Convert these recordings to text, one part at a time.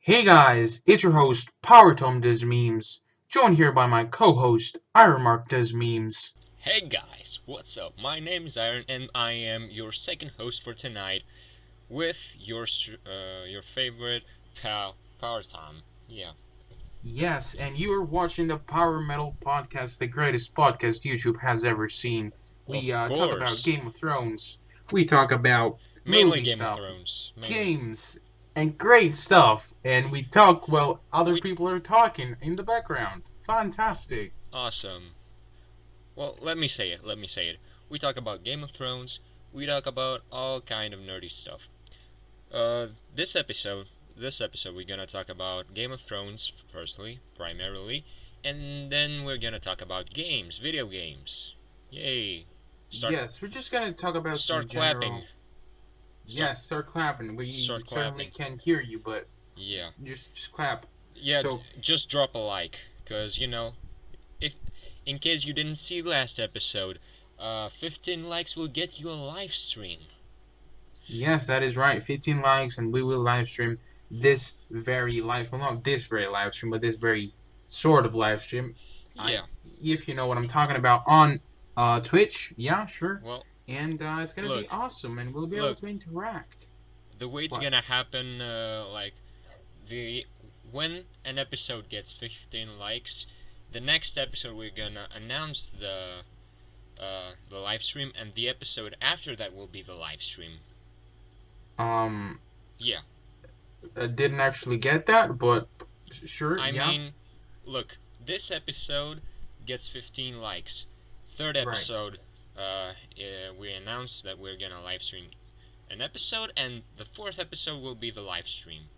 Hey guys, it's your host, Powertom does memes, joined here by my co-host, Ironmark does memes. Hey guys, what's up? My name is Iron and I am your second host for tonight with your favorite pal, Powertom. Yeah. Yes, and you are watching the Powermetal Podcast, the greatest podcast YouTube has ever seen. Of We talk about course. Game of Thrones, we talk about Mainly movie Game of stuff, Thrones. Mainly. games, and great stuff, and we talk while other We people are talking in the background. Fantastic. awesome. Well, let me say it. We talk about Game of Thrones. We talk about all kind of nerdy stuff. Uh this episode this episode we're gonna talk about Game of Thrones firstly, primarily, and then we're gonna talk about games, video games. Yay. Start Yes, we're just gonna talk about some start clapping. general. Start Yes, start clapping. We start certainly clapping. can't hear you, but Yeah. just clap. Yeah, So just drop a like cuz if in case you didn't see last episode, 15 likes will get you a live stream. yes, that is right. 15 likes, and we will live stream this very live. Well, not this very live stream, but this very sort of live stream. I, Yeah. if you know what I'm talking about, on Twitch. Yeah, sure. Well, And it's gonna be look. awesome, and we'll be able Look, to interact. the way it's going to What? happen like the when an episode gets 15 likes, the next episode we're going to announce the live stream, and the episode after that will be the live stream. Um, Yeah. I didn't actually get that, but sure. I Yeah. mean, look, this episode gets 15 likes. Third Right. episode, we announced that we're gonna live stream an episode, and the fourth episode will be the live stream.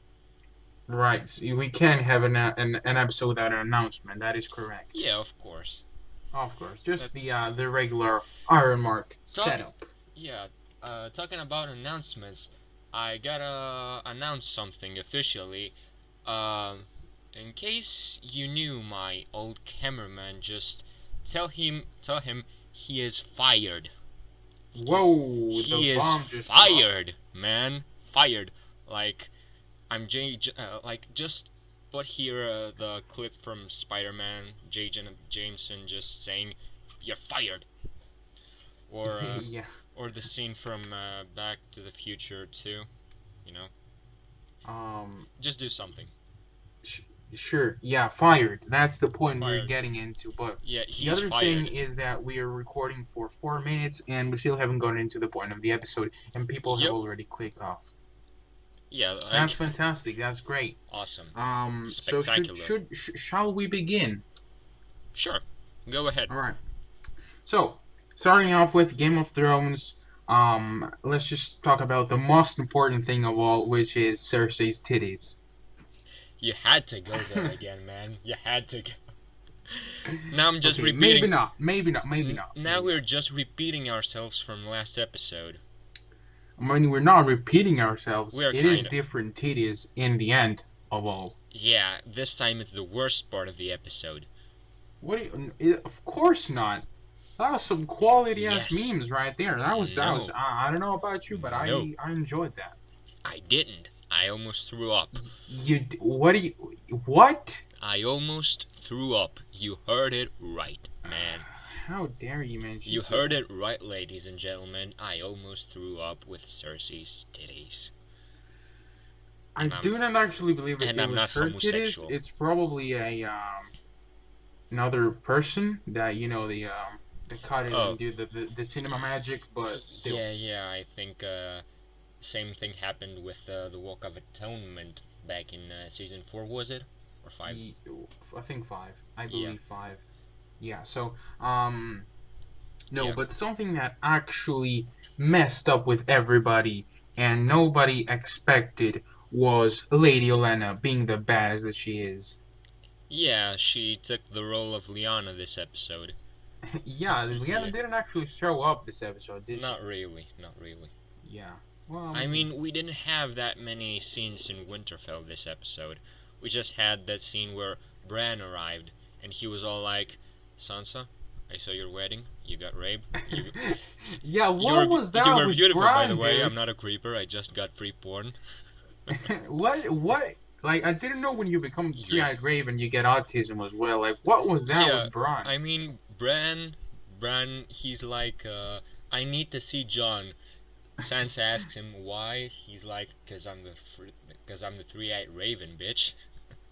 Right. So we can have an episode without an announcement. That is correct. Yeah, of course. Of course. But Just the regular Iron Mark talking, setup. yeah, talking about announcements, I gotta announce something officially. Um, in case you knew my old cameraman, just tell him he is fired. He Whoa! The he is bomb just dropped. fired, man. Fired. Like like just put here the clip from Spider-Man, J. Jonah Jameson just saying you're fired, or uh, Yeah. or the scene from Back to the Future 2. You know, Um. just do something. Sh- sure. Yeah. Fired. That's the point we're Fired. getting into. But Yeah, the he's other thing fired. is that we are recording for 4 minutes, and we still haven't gotten into the point of the episode, and people have Yep. already clicked off. Yeah, That's fantastic. That's great. awesome. So Spectacular. shall we begin? Sure. Go ahead. All right. So, starting off with Game of Thrones, let's just talk about the most important thing of all, which is Cersei's titties. You had to go there again, man. You had to go. Now I'm just Okay, maybe repeating. not, maybe not, maybe not. Now we're just repeating ourselves from last episode. I mean, we're not repeating ourselves. We are It is kinda. different titties in the end of all. Yeah, this time it's the worst part of the episode. What? Of course not. That was some quality ass Yes. memes right there. That was. No. I don't know about you, but No. I enjoyed that. I didn't. I almost threw up. What do you? What? I almost threw up. You heard it right, man. How dare you, man? You heard it right, ladies and gentlemen. I almost threw up with Cersei's titties. I And I'm- do not actually believe it, and it I'm was not her titties. homosexual. It's probably a another person that they cut it Oh. and do the cinema magic, but still. Yeah, I think same thing happened with the Walk of Atonement back in season 4, was it? Or 5? I think 5. I Yeah. believe 5. Yeah. So no, Yeah. but something that actually messed up with everybody and nobody expected was Lady Olenna being the badass that she is. Yeah, she took the role of Lyanna this episode. Yeah, Yeah. Lyanna didn't actually show up this episode, did she? Not really, not really. Yeah. Well, I mean, we didn't have that many scenes in Winterfell this episode. We just had that scene where Bran arrived, and he was all like, Sansa, I saw your wedding. You got raped. Yeah, what was that You were with beautiful, Bran, by the way. dude? I'm not a creeper. I just got free porn. What? Like, I didn't know when you become the Yeah. three-eyed raven, you get autism as well. Like, what was that Yeah, with Bran? I mean, Bran, he's like, I need to see John. Sansa asks him why. He's like, cause I'm the three-eyed raven, bitch.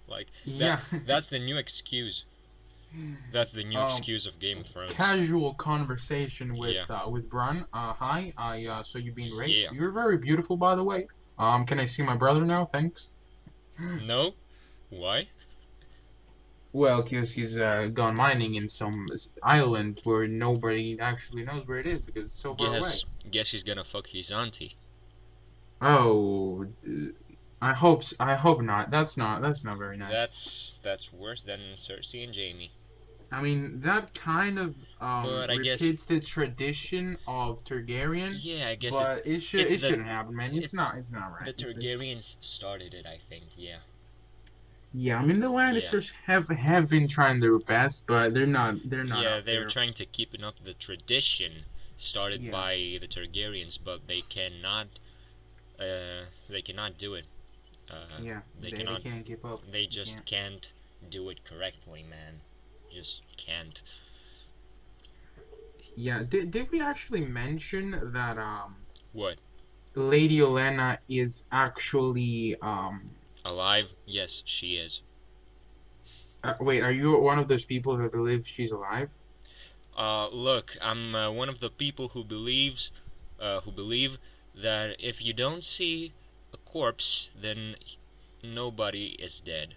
Like that. Yeah. That's the new excuse. That's the new um, excuse of Game of Thrones. Casual conversation Yeah, with Bran. Hi. I saw you being raped. yeah. You're very beautiful, by the way. Can I see my brother now? Thanks. No, why? Well, because he's gone mining in some island where nobody actually knows where it is because it's so far away. Guess he's gonna fuck his auntie. Oh, I hope not. That's not very nice. That's worse than Cersei and Jamie. I mean, that kind of But I guess repeats the tradition of Targaryen, yeah, I guess but it's it the shouldn't happen, man. it It's not right. the Targaryens started it. I think. Yeah, Yeah. I mean, the yeah. Lannisters have been trying their best, but they're not Yeah, up they're there. trying to keep up the tradition started Yeah. by the Targaryens, but they cannot do it. Yeah. They They cannot. can't keep up. They They just can't. can't do it correctly, man. Just can't. Yeah. Did we actually mention that What? Lady Olenna is actually Alive? Yes, she is. wait, are you one of those people that believe she's alive? Look, I'm one of the people who believe that if you don't see a corpse, then nobody is dead.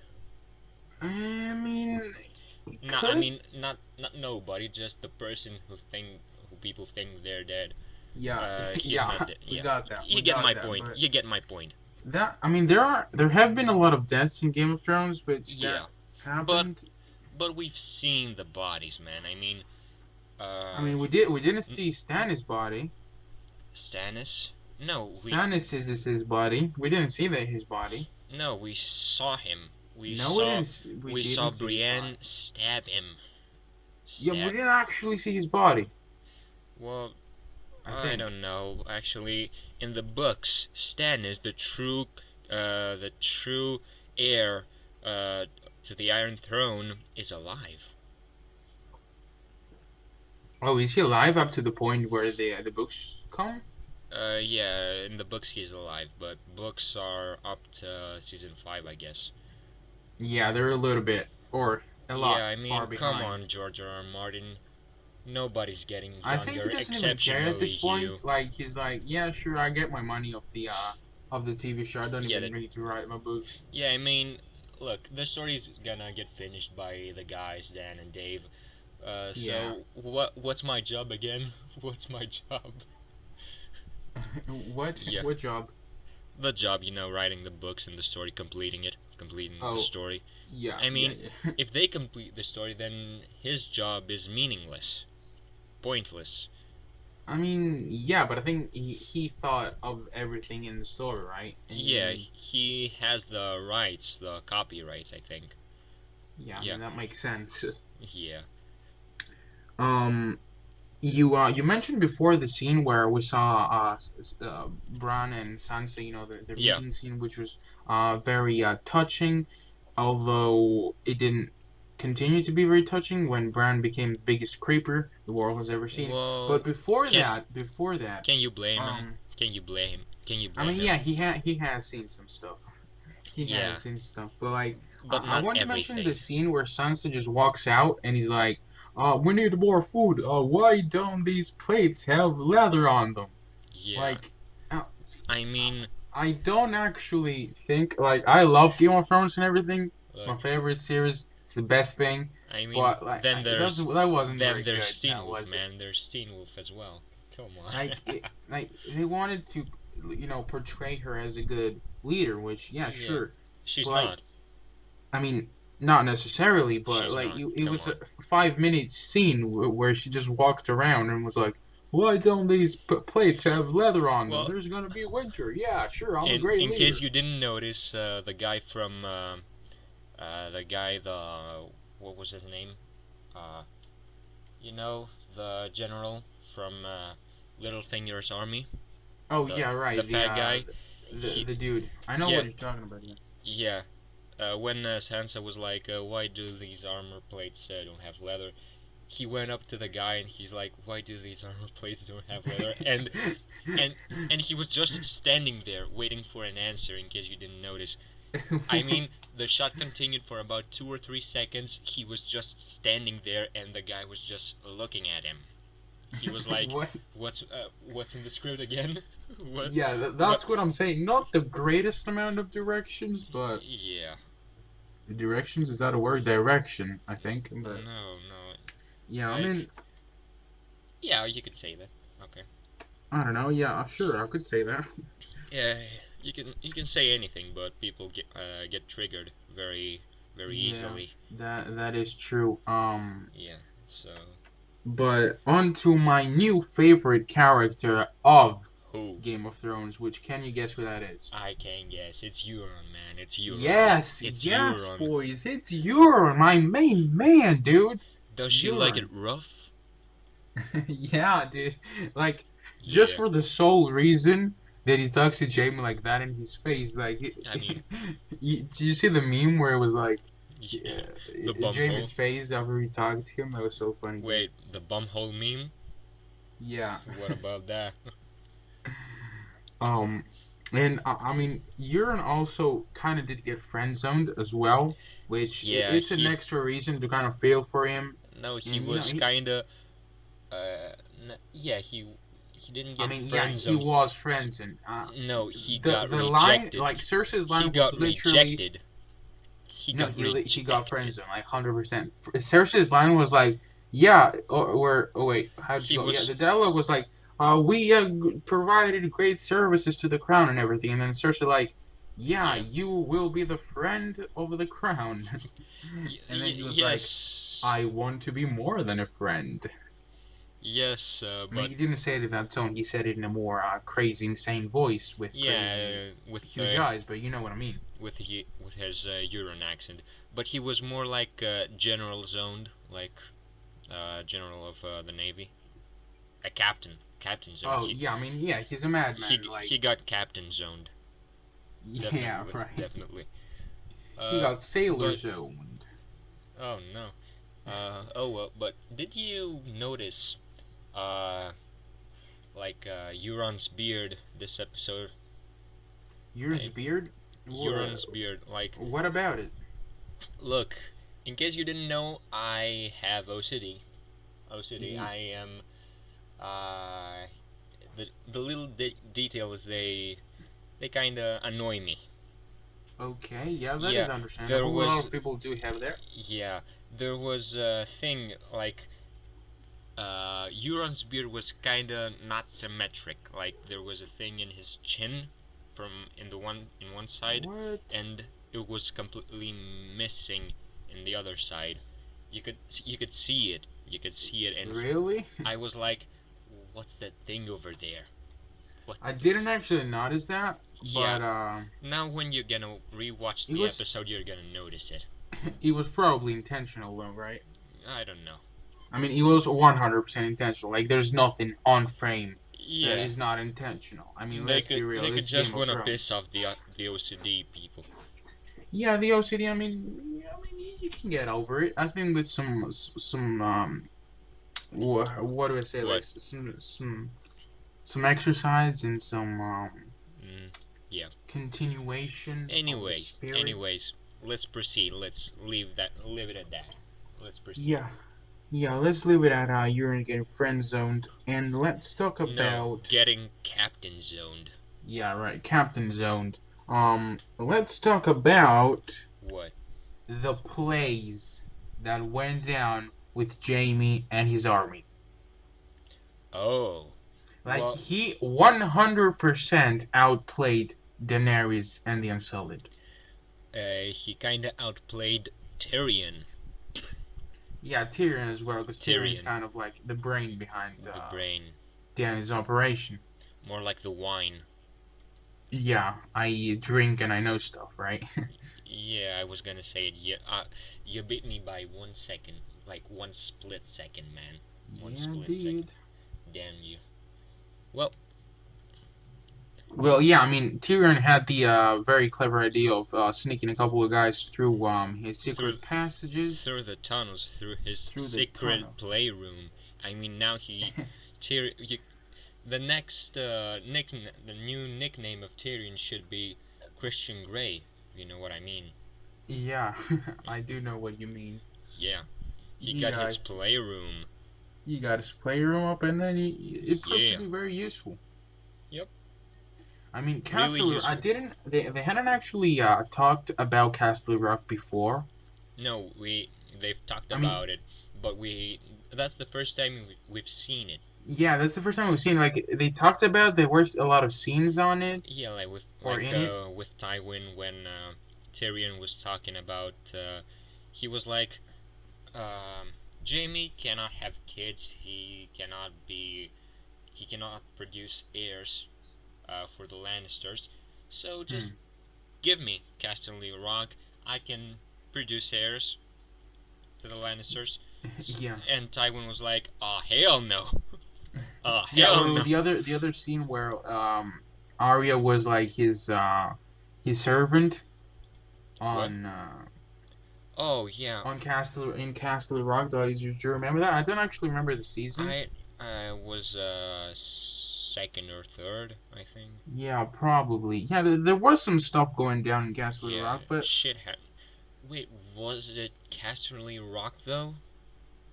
I mean, Not, I could mean, not nobody, just the person who people think they're dead. yeah, He's yeah, not dead. we Yeah, got that. you We get got my that. point. But You get my point. that I mean, there have been a lot of deaths in Game of Thrones, which Yeah, that but happened. we've seen the bodies, man. I mean, I uh, mean, we didn't see Stannis' body. Stannis. No, Stannis is his body. We didn't see that his body. we saw him. No, we We didn't saw see his body. Brienne stab him. Yeah, we Stab. didn't actually see his body. Well, I I think. don't know. Actually, in the books, Stannis, the true heir, to the Iron Throne, is alive. Oh, is he alive up to the point where the books come? Yeah, in the books he's alive, but books are up to season 5, I guess. Yeah, they're a little bit or a Yeah, lot I far mean, come behind. on, George R. R. Martin. Nobody's getting I think younger, he doesn't even care at exceptionally this you. point. Like he's like, yeah, sure, I get my money of the TV show. I don't Yeah, even need to write my books. yeah. I mean, look, the story's gonna get finished by the guys Dan and Dave. Yeah. So what's my job again? What's my job? What? Yeah, What job? the job, writing the books and the story, completing the Oh, story. yeah, I yeah, mean, yeah. if they complete the story, then his job is meaningless, pointless. I mean, yeah, but I think he thought of everything in the story, right? And Yeah, he has the rights, the copyrights, I think. yeah, I Yeah, mean that makes sense. yeah, Um, you mentioned before the scene where we saw Bran and Sansa, the yeah. meeting scene, which was very touching, although it didn't continue to be very touching when Bran became the biggest creeper the world has ever seen. But Well, can before that, can you blame him? um, Can you I blame mean, him? yeah, he has seen some stuff. He Yeah, has seen some stuff, but like, but I not want to mention the everything. scene where Sansa just walks out and he's like, "We need more food. Why don't these plates have leather on them?" Yeah, Like, uh, I mean, I don't actually think like I love Game of Thrones and everything. It's my look, favorite series. It's the best thing. I mean, But like, then that wasn't then very there's good. Teen That Wolf, was it. man. There's Teen Wolf as well. Come on. Like they wanted to, portray her as a good leader, which yeah, Yeah, sure. she's But like, not. I mean, not necessarily, but She's like not. it Come was a on. 5 minute scene where she just walked around and was like, "Why don't these plates have leather on them? Well, There's gonna be winter. Yeah, sure, I'm a great in case leader." you didn't notice, the guy from the what was his name? Uh, the general from Littlefinger's army, Oh the yeah, the right. fat guy. The He dude. I know yeah what you're talking about. Yeah. yeah when Sansa was like, "Why do these armor plates don't have leather?" He went up to the guy and he's like, "Why do these armor plates don't have leather?" And and he was just standing there waiting for an answer. In case you didn't notice, I mean, the shot continued for about 2 or 3 seconds. He was just standing there, and the guy was just looking at him. He was like, What? what's in the script again? what Yeah, what that's what I'm saying. Not the greatest amount of directions, but Yeah. directions, is that a word? Direction, I think. But No, no. yeah, I Like, mean, yeah, you could say that. Okay. I don't know. Yeah, sure, I could say that. Yeah, you can say anything, but people get triggered very Yeah, easily. that is true. Yeah. So But on to my new favorite character of who? Game of Thrones, which can you guess who that is? I can guess. It's Euron, man. It's Euron. Yes, It's yes, Euron. boys, it's Euron, my main man, dude. Does she like it Euron. rough? Yeah, dude. Like, just Yeah. for the sole reason that he talks to Jamie like that in his face, like, I mean, did you see the meme where it was like the Jamie's bumhole. face after he talked to him? That was so funny, dude. Wait, the bumhole meme? Yeah. What about that? Um, and I mean, Euron also kind of did get friend zoned as well, which Yeah, it's an extra reason to kind of feel for him. no, he And you know, was kind of yeah, he didn't I get mean, yeah, friend he zoned. was friend zoned. No, he The got the line, rejected. like Cersei's He line, was got literally rejected. He no. got He got friend rejected. zoned, like 100%. Cersei's line was like, yeah, or oh wait, how'd He you go? Yeah, was the dialogue was like, we provided great services to the crown and everything, and then Cersei like, yeah, yeah. you will be the friend of the crown. And then he was like, Yes. I want to be more than a friend. Yes, I mean, but he didn't say it in that tone. He said it in a more crazy, insane voice with crazy, yeah, huge eyes. But you know what I mean. with his Euron accent. But he was more like general zoned, like general of the navy, a captain zoned. Oh yeah, I mean, yeah, he's a madman. He Like, got captain zoned. yeah, right. Definitely. He got sailor But zoned. oh no. Oh well. But did you notice, uh, Euron's beard this episode? Euron's I, beard. Euron's beard. Like, What about it? look. In case you didn't know, I have OCD. OCD. He, I am. Uh, the little details they kind of annoy me. okay, yeah, that Yeah, is there understandable. A lot was of people do have that. yeah, there was a thing like Euron's beard was kind of not symmetric. Like there was a thing in his chin from in one side, What? and it was completely missing in the other side. You could see it. You could see it, and Really? I was like, "What's that thing over there? I What's?" didn't actually notice that, Yeah. but Now when you're gonna rewatch it the was episode, you're gonna notice it. it was probably intentional though, right? I don't know. I mean, it was 100% intentional. Like, there's nothing on frame that Yeah, is not intentional. I mean, let's be real. they could It's just Game of wanna piss Thrones. off the OCD people. Yeah, the OCD. I mean, you can get over it. I think with some what do I say? Like What? some exercise and some Mm, yeah. continuation of the spirit. Anyways, let's proceed. Let's leave it at that. Let's proceed. Yeah, yeah. Let's leave it at you're getting friend zoned, and let's talk No, about getting captain zoned. yeah, right, Captain zoned. Let's talk about What? the plays that went down with Jamie and his army. Oh, Like well, he 100% outplayed Daenerys and the Unsullied. he kinda outplayed Tyrion. Yeah, Tyrion as well, because Tyrion's Tyrion, kind of like the brain behind the brain, Dany's operation. more like the wine. Yeah, I drink and I know stuff, right? Yeah, I was gonna say it. You beat me by 1 second, like one split second, man. One Yeah, split second. dude. Damn you. Well, Well, yeah, I mean, Tyrion had the very clever idea of sneaking a couple of guys through his through secret passages through the tunnels, through his through the tunnel. secret playroom. I mean, now the next the new nickname of Tyrion should be Christian Grey. You know what I mean? Yeah, I do know what you mean. Yeah, he He got his playroom. he got his playroom up, and then it proved to Yeah. be very useful. Yep. I mean, Really Castle. I useful. didn't. They hadn't actually talked about Castle Rock before. No, they've talked I mean, about it, but that's the first time we've seen it. yeah, that's the first time we've seen. Like they talked about, there were a lot of scenes on it Yeah, or in it. with Tywin when Tyrion was talking about he was like Jaime cannot have kids. He cannot produce heirs for the Lannisters. So just Hmm. give me Casterly Rock. I can produce heirs to the Lannisters. Yeah. And Tywin was like, "Oh hell no! Oh Yeah, hell or no!" the other scene where Arya was like his servant What? on Oh yeah, Castle Rock. Do you remember that? I don't actually remember the season. I was second or third, I think. Yeah, probably. Yeah, there was some stuff going down in Castle Yeah, Rock, but shit had. Wait, was it Casterly Rock though?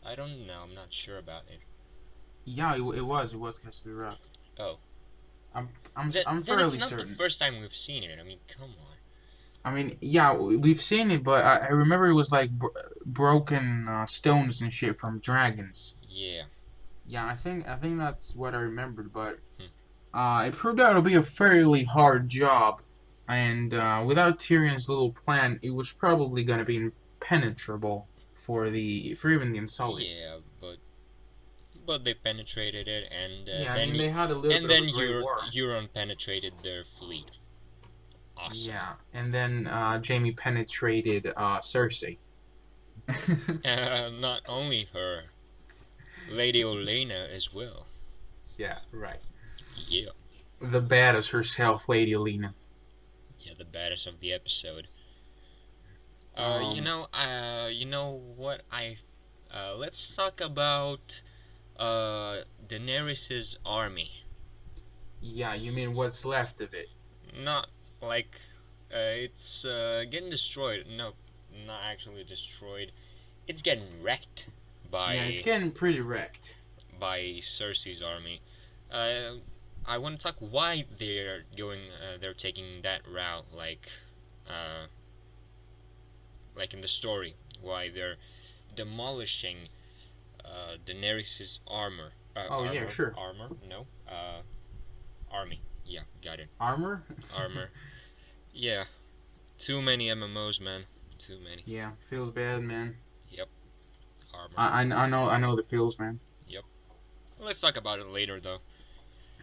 I don't know. I'm not sure about it. yeah, it was Castle Rock. Oh, I'm I'm then it's fairly not the certain. first time we've seen it. I mean, come on. I mean, yeah, we've seen it, but I remember it was like broken stones and shit from dragons. Yeah. Yeah, I think that's what I remembered, but Hmm. it proved out to be a fairly hard job, and without Tyrion's little plan, it was probably going to be impenetrable for even the Unsullied. Yeah, but they penetrated it, and Yeah, I mean they had a little bit of a great war. Euron penetrated their fleet. Awesome. Yeah, and then Jamie penetrated Cersei. Not only her, Lady Olenna as well. Yeah, right. Yeah. The badass herself, Lady Alina. Yeah, the baddest of the episode. Um, You know what let's talk about Daenerys's army. yeah, you mean what's left of it? Not like it's getting destroyed. No, not actually destroyed. It's getting wrecked Yeah, it's by getting pretty wrecked. Cersei's army. Uh, I want to talk why they're taking that route, uh, like in the story, why they're demolishing Daenerys's Oh yeah, sure. armor, no, army. Yeah, got it. Armor? Armor. Yeah, too many MMOs, man. Too many. Yeah, feels bad, man. Yep, armor. I know the feels, man. Yep. Let's talk about it later, though.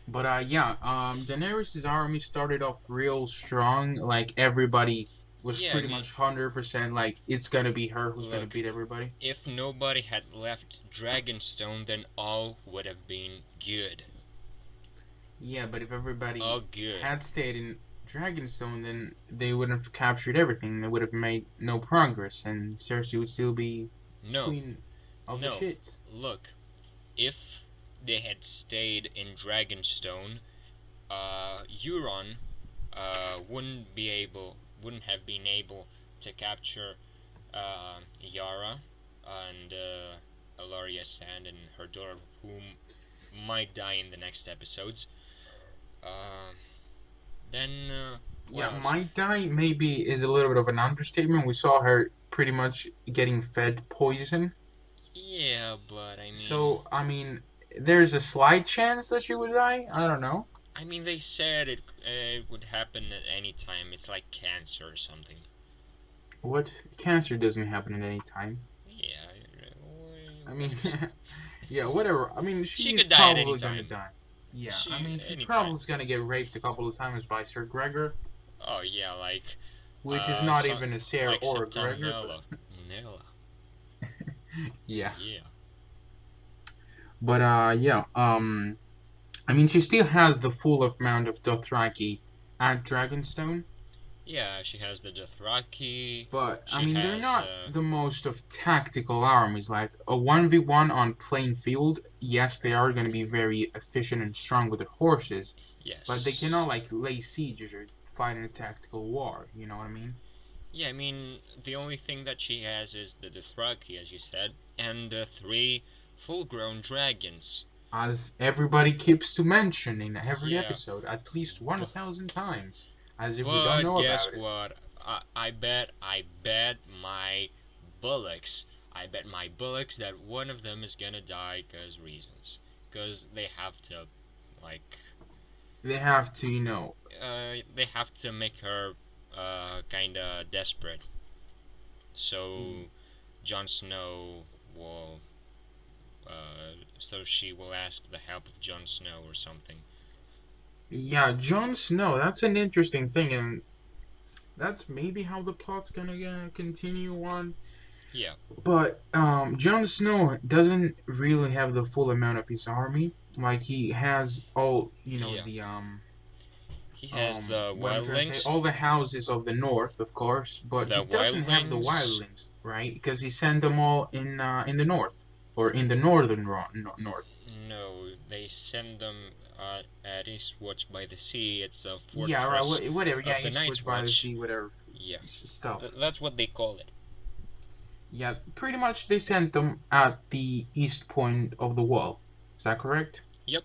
But yeah, Daenerys' army started off real strong. Like everybody was Yeah, I pretty mean, much 100% like it's gonna be her who's gonna look, beat everybody. if nobody had left Dragonstone, then all would have been good. Yeah, but if All everybody good. had stayed in Dragonstone, then they wouldn't have captured everything. They would have made no progress, and Cersei would still be No, queen of the no. shits. Look, if they had stayed in Dragonstone, Euron wouldn't have been able to capture Yara and Ellaria Sand and her daughter, whom might die in the next episodes. Uh, then what Yeah, else? might die maybe is a little bit of an understatement. We saw her pretty much getting fed poison. Yeah, but I mean, So, I mean, there's a slight chance that she would die. I don't know. they said it would happen at any time. It's like cancer or something. What? Cancer doesn't happen at any time. Yeah, I what mean, do you mean? yeah, whatever. I mean, She she's could die at any probably gonna time. die. Yeah, I She mean, she's anytime. probably gonna get raped a couple of times by Sir Gregor, Oh yeah, which is not some even a Sir like or a Gregor, Santonella. but Nella. yeah. Yeah. But yeah. I mean, she still has the full amount of Dothraki at Dragonstone, Yeah, she has the Dothraki. but I She mean, they're has not the most of tactical armies. Like a 1v1 on plain field, yes, they are going to be very efficient and strong with their horses, but they yes. cannot like lay sieges or fight in a tactical war. You know what I mean? Yeah, I mean, the only thing that she has is the Dothraki, as you said, and the three full-grown dragons. As everybody keeps to mention in every Yeah, episode, at least but 1,000 times, as if we don't but know guess about it. what? I bet my bullocks. I bet my bullocks that one of them is gonna die cause reasons. Cause they have to, like, They have to, they have to make her, kinda desperate. So Jon Snow will, so she will ask the help of Jon Snow or something. yeah, Jon Snow. That's an interesting thing, and that's maybe how the plot's gonna continue on. Yeah, But Jon Snow doesn't really have the full amount of his army. Like he has all, yeah. He has the what I'm trying to say, wildlings, all the houses of the north, of course, but he the doesn't have the wildlings. wildlings, right? Because he sent them all in the north or in the northern north. No, they send them at Eastwatch by the Sea. It's a Yeah, right. fortress Whatever. Yeah, of the Eastward Night's by the Watch. Sea, whatever Yeah, stuff. that's what they call it. Yeah, pretty much they sent them at the east point of the wall. Is that correct? Yep.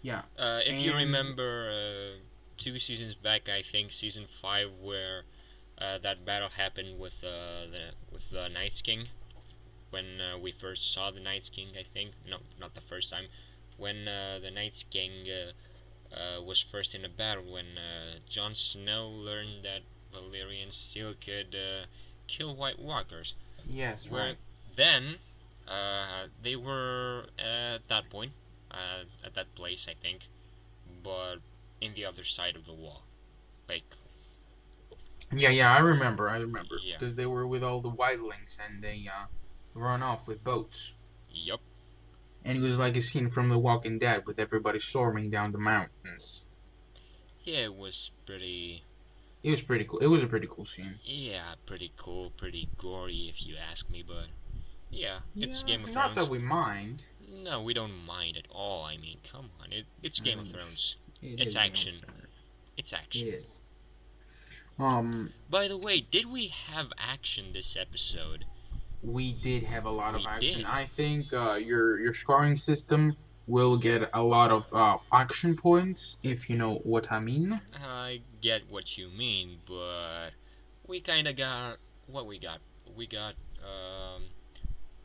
Yeah. If you And remember, 2 seasons back, I think season 5, where that battle happened with the Night's King, when we first saw the Night's King, I think. No, not the first time. When the Night's King was first in a battle, when Jon Snow learned that Valyrian still could kill White Walkers. yes, Where right. then they were at that point, at that place, I think, but in the other side of the wall. Like, Yeah, I remember, yeah, because they were with all the wildlings and they run off with boats. yup. And it was like a scene from The Walking Dead with everybody storming down the mountains. Yeah, it was pretty. It was pretty cool. It was a pretty cool scene. Yeah, pretty cool, pretty gory if you ask me, but yeah, it's Yeah, Game of not that Thrones. we mind. No, we don't mind at all. I mean, come on, it's Game of Um, Thrones. it It's is Game of action. Thrones. It's It action. is. Um, By the way, did we have action this episode? we did have a lot of We action. did. I think your scoring system will get a lot of action points if you know what I mean. I get what you mean, but we kind of got what we got. We got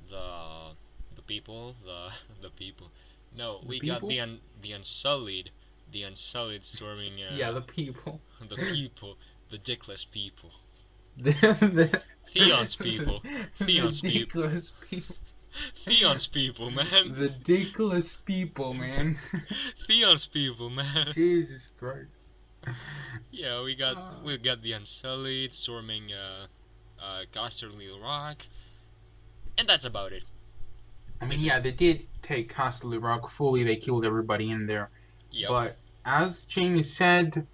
the the people, the the people. No, The we got people. the unsullied storming Yeah, the people. the people, the dickless people, the, Theon's people, the Theon's people, dickless people. Theon's people, man, The dickless people, man. Theon's people, man. Jesus Christ. Yeah, we got Uh, we got the unsullied storming Casterly Rock, and that's about it. I mean, Is it? yeah, they did take Castle Rock fully. They killed everybody in there. Yep. But as Jamie said,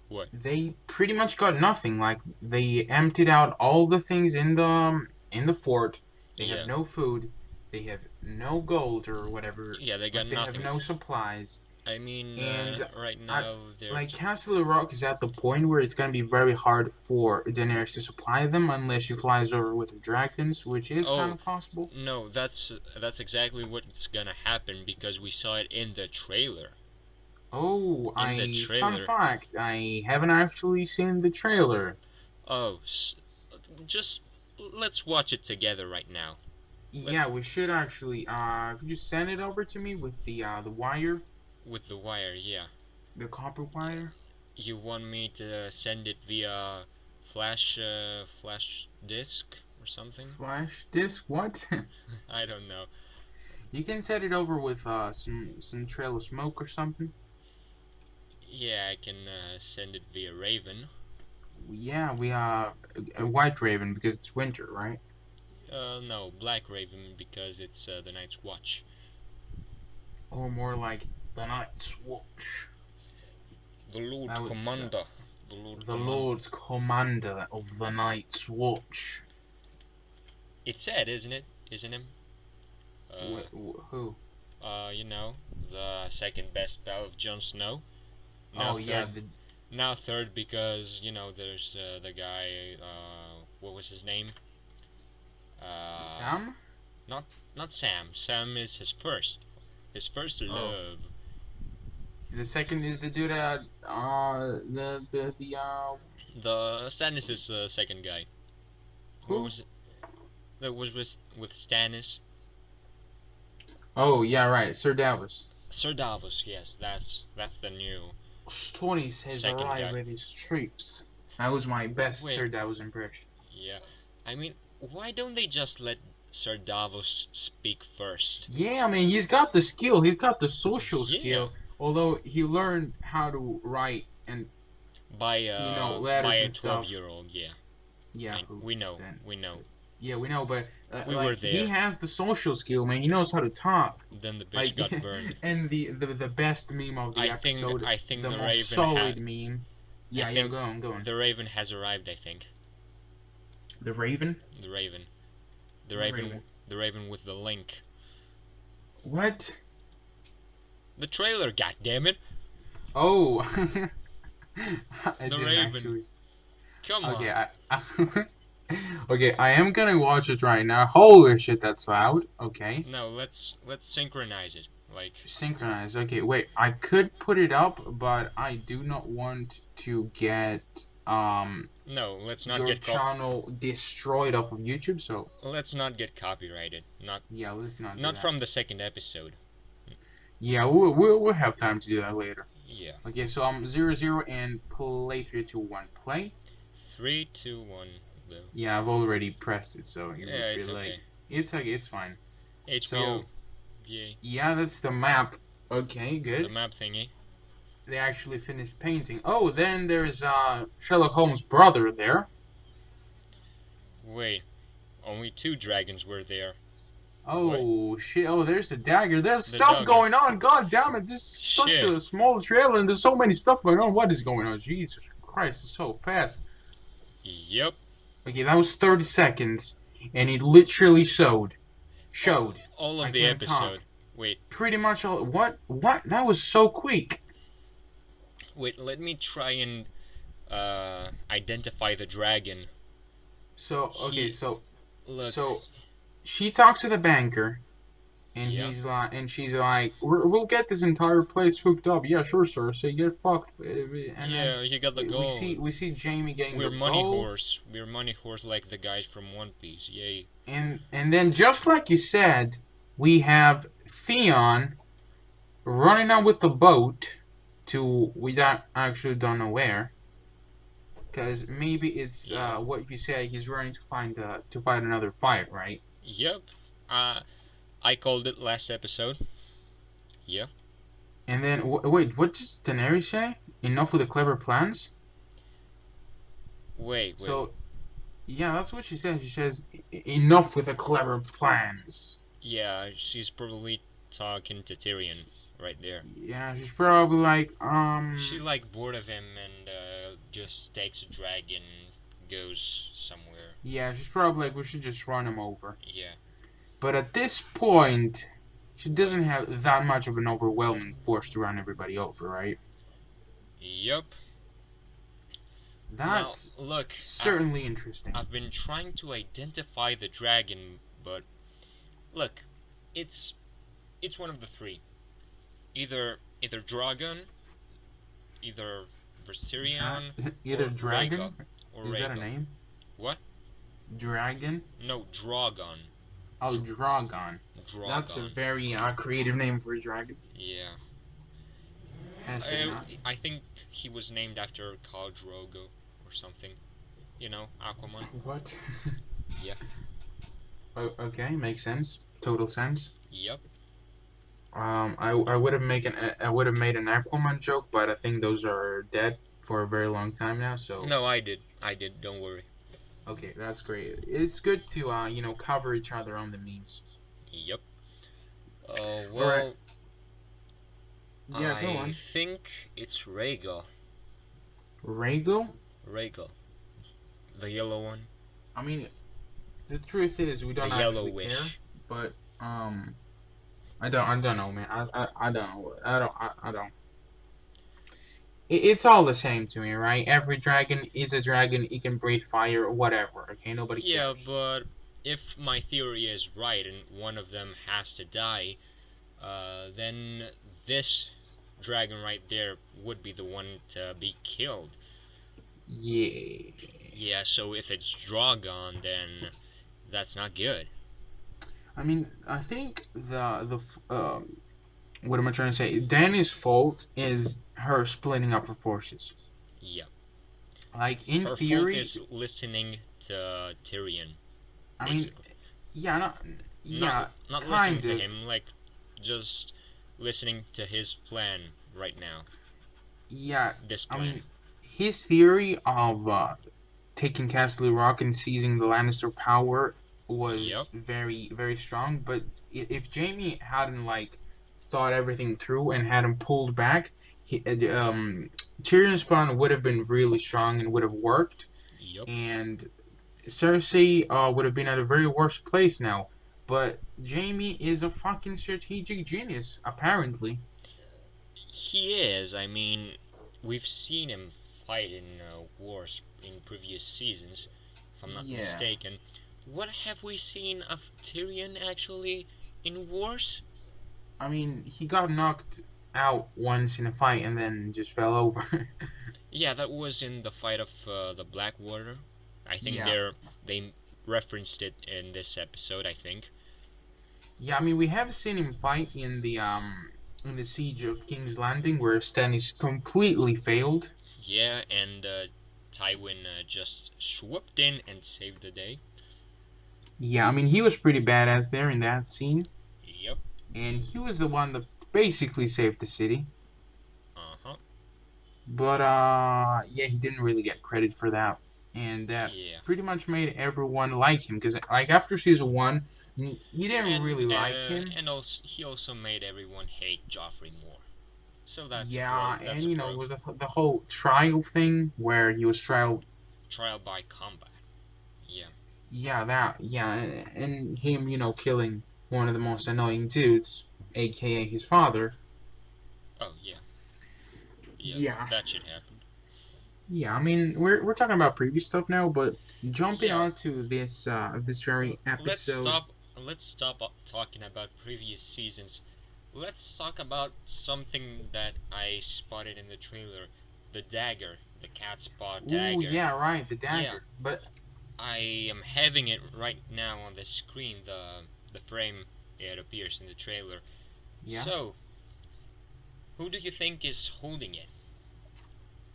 What? they pretty much got nothing. Like they emptied out all the things in the fort. They have Yeah. no food. They have no gold or whatever. Yeah, they got Like they have nothing. no supplies. I mean, And right at now they're like Castle Rock is at the point where it's gonna be very hard for Daenerys to supply them unless she flies over with the dragons, which is kind oh of possible. no, that's exactly what's gonna happen because we saw it in the trailer. Oh, In the I fun trailer. fact, I haven't actually seen the trailer. Oh, just let's watch it together right now. Let, Yeah, we should actually. Could you send it over to me with the wire, with the wire, yeah. the copper wire, You want me to send it via flash disk or something? flash disk? What? I don't know. You can set it over with some trail of smoke or something. Yeah, I can send it via Raven. Yeah, we a white raven because it's winter, right? No, Black Raven because it's the Night's Watch. Or more like The Night's Watch. The Lord That was Commander. The Lord the Commander. Lord Commander of the Night's Watch. It's Ed, isn't it? Isn't him? Who? You know, the second best pal of Jon Snow. Now Oh yeah, third. the Now third because you know there's the guy. What was his name? Uh, Sam. not not Sam. Sam is his first. His first Oh, love. the second is the dude that the The Stannis is the second guy. What who? was it? That was with Stannis. Oh yeah, right, Sir Davos. Sir Davos. Yes, that's the new Stannis has second arrived guy. with his troops. That was my best Wait. Sir Davos impression. Yeah. I mean, why don't they just let Sir Davos speak first? Yeah, I mean he's got the skill. He's got the social Yeah. skill. Although he learned how to write and By letters a and 12 stuff. year old. Yeah. Yeah, who We know. then? We know. Yeah, we know, but We were like he there. has the social skill, man. He knows how to talk. Then the bitch Like, got burned. and the best meme of the episode, I think the the most Raven solid meme. I Yeah, think go on, go on. the Raven has arrived, I think. The Raven. The Raven. The What Raven Raven? the Raven with the link. What? The trailer, goddammit! Oh, I The didn't Raven. actually. Come Okay, on. okay, I am gonna watch it right now. Holy shit, that's loud. Okay, No, let's synchronize it. Like synchronize. Okay, wait, I could put it up, but I do not want to get no, let's not your get channel destroyed off of YouTube. So let's not get copyrighted. Not yeah, let's not do not that. from the second episode. Yeah, we'll have time to do that later. Yeah. Okay, so I'm 0-0 and play 3-2-1 play. 3, 2, 1, go. Yeah, I've already pressed it, so it Yeah, would be it's late. okay. It's okay, it's fine. HBO. So Yay. yeah, that's the map. Okay, The good. map thingy. They actually finished painting. Oh, then there's Sherlock Holmes' brother there. Wait, only 2 dragons were there. Oh shit! Oh, there's the dagger. There's The stuff dagger. going on. God damn it! This is such Shit. a small trailer, and there's so many stuff going on. What is going on? Jesus Christ! It's so fast. Yep. Okay, that was 30 seconds, and it literally showed. All of I the can't episode. talk. Wait, Pretty much all. What? That was so quick. let me try and identify the dragon. So okay, He- so Look. so she talks to the banker, and Yeah. he's like, and she's like, we'll get this entire place hooked up. Yeah, sure, sir. So you get fucked. And yeah, then you got the gold. we see Jamie getting We're the money gold. horse. We're money horse like the guys from One Piece. Yay. And then just like you said, we have Theon running out with the boat to we don't know where. Because maybe it's Yeah. what you say. He's running to fight another fight, right? Yep. I called it last episode. Yeah. And then wait, what does Daenerys say? Enough with the clever plans. Wait. So, yeah, that's what she says. She says, enough with the clever plans. Yeah, she's probably talking to Tyrion right there. Yeah, she's probably like, She's like bored of him and just takes a dragon, goes somewhere. Yeah, she's probably like, we should just run him over. Yeah. But at this point, she doesn't have that much of an overwhelming force to run everybody over, right? Yep. That's now, look, certainly interesting. I've been trying to identify the dragon, but look, it's one of the 3. Either Dragon, either Viserion, Either or Dragon? Rhaegar, or Is that a Rhaegar. name? What? Dragon? No, Drogon. Oh, Drogon. Drogon. That's a very creative name for a dragon. Yeah. Hashtag not. I think he was named after Khal Drogo or something. You know, Aquaman. What? Yeah. Okay, makes sense. Total sense. Yep. I would have made an Aquaman joke, but I think those are dead for a very long time now. So No, I did. Don't worry. okay, that's great. It's good to cover each other on the memes. Yep. Well. Alright. Yeah, go I on. think it's Rhaegal. Rhaegal? Rhaegal, the yellow one, I mean, the truth is, we the don't actually care, yellowish. but, I don't know, man. I don't know. I don't. It's all the same to me, right? Every dragon is a dragon. It can breathe fire or whatever. Okay, nobody Yeah, cares. but if my theory is right and one of them has to die, then this dragon right there would be the one to be killed. Yeah. Yeah, so if it's Drogon, then that's not good. I mean, I think what am I trying to say? Dany's fault is her splitting up her forces. Yeah. Like in Her fault theory, is listening to Tyrion, I mean, basically. yeah, not Not yeah, not listening kind to of. him, like just listening to his plan right now. Yeah, This I plan. mean, his theory of taking Castle Rock and seizing the Lannister power Yep. was very, very strong. But if Jamie hadn't like thought everything through and hadn't pulled back, Tyrion's plan would have been really strong and would have worked. Yep. And Cersei would have been at a very worse place now. But Jamie is a fucking strategic genius, apparently. He is. I mean, we've seen him fight in wars in previous seasons, if I'm not Yeah. mistaken. What have we seen of Tyrion actually in wars? I mean, he got knocked out once in a fight and then just fell over. Yeah, that was in the fight of the Blackwater. I think Yeah. they referenced it in this episode. I think. Yeah, I mean, we have seen him fight in the siege of King's Landing where Stannis completely failed. Yeah, and Tywin just swooped in and saved the day. Yeah, I mean, he was pretty badass there in that scene, Yep. and he was the one that basically saved the city. Uh huh. But yeah, he didn't really get credit for that, and that Yeah. pretty much made everyone like him because like after season one, you didn't And really like him. also he also made everyone hate Joffrey more. So that's a pro. Yeah, That's and a you know, it pro. was the whole trial thing where he was trial. Trial by combat. Yeah. Yeah, that. Yeah, and him, killing one of the most annoying dudes, aka his father. Oh yeah. Yeah. Yeah, That should happen. yeah. I mean, we're talking about previous stuff now, but jumping Yeah. on to this very Let's episode. stop. Let's stop talking about previous seasons. Let's talk about something that I spotted in the trailer. The dagger. The cat's paw Ooh, dagger. yeah, right, the Yeah. dagger. But I am having it right now on the screen. The frame it appears in the trailer. yeah, So, who do you think is holding it?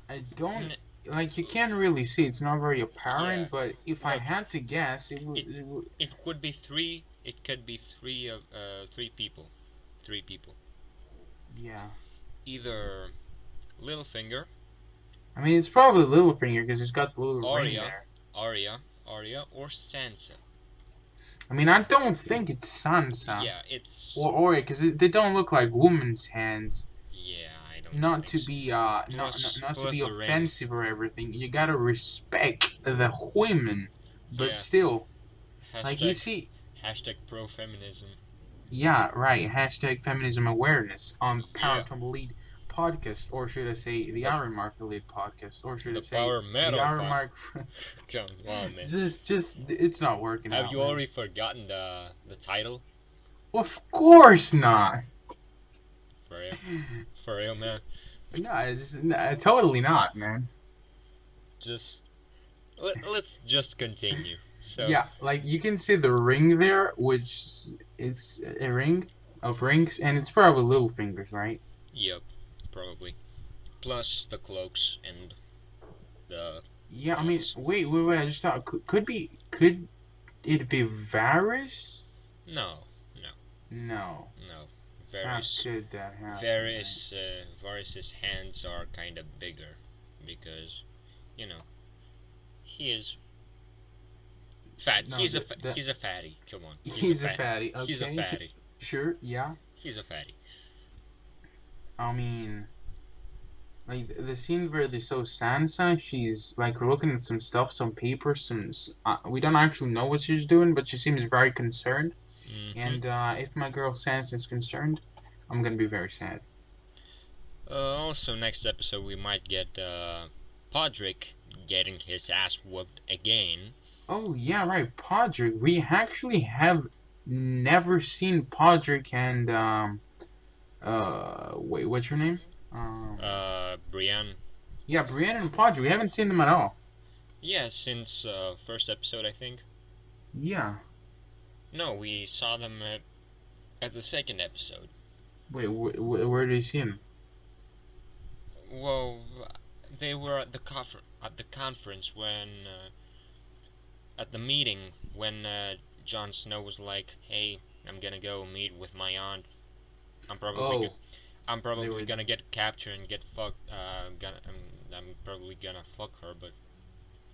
I don't N- like. You can't really see. It's not very yeah. apparent. But if I Look, had to guess, it it would. it could be three. It could be three people. Three people. Yeah. Either Littlefinger, I mean, it's probably Littlefinger because he's got the little ring Arya, there. Arya, or Sansa. I mean, I don't think it's Sansa Yeah, it's or Ori because they don't look like woman's hands. yeah. I don't Not think to so. be not to Plus be the ring. offensive or everything. You gotta respect the women, but Yeah. still, like you Hashtag see, hashtag pro feminism. yeah, right. Hashtag feminism awareness on the Yeah. Powertom Lead podcast, or should I say the The Iron Mark Lead podcast, or should I the say Power the Metal Iron Pod. Mark? Come on, man. just it's not working Have out, you man. already forgotten the title? Of course not. For real? For real, man. No, totally not, man. Just let's just continue. So, Yeah, like you can see the ring there, which it's a ring of rings, and it's probably little fingers, right? yep, probably. Plus the cloaks and the Yeah, I mean, hats. wait. I just thought could it be Varys? No, no, No. no. How Varys, could that happen, man? Varys's hands are kind of bigger because, you know, he is fat. No, He's a fatty. Come on, he's a fatty. He's a Okay, fatty. sure, yeah. He's a fatty. I mean, like the scene where they show Sansa, she's like looking at some stuff, some papers, we don't actually know what she's doing, but she seems very concerned. Mm-hmm. And if my girl Sansa is concerned, I'm gonna be very sad. Also, next episode we might get Podrick getting his ass whooped again. Oh yeah, right, Podrick. We actually have never seen Podrick and wait, what's your name? Brienne. Yeah, Brienne and Podrick. We haven't seen them at all. Yeah, since first episode I think. Yeah. No, we saw them at the second episode. Wait, where did you see him? Well, they were at the conference when at the meeting when Jon Snow was like, "Hey, I'm gonna go meet with my aunt. I'm probably Oh, I'm they probably were. gonna get captured and get fucked. I'm probably gonna fuck her, but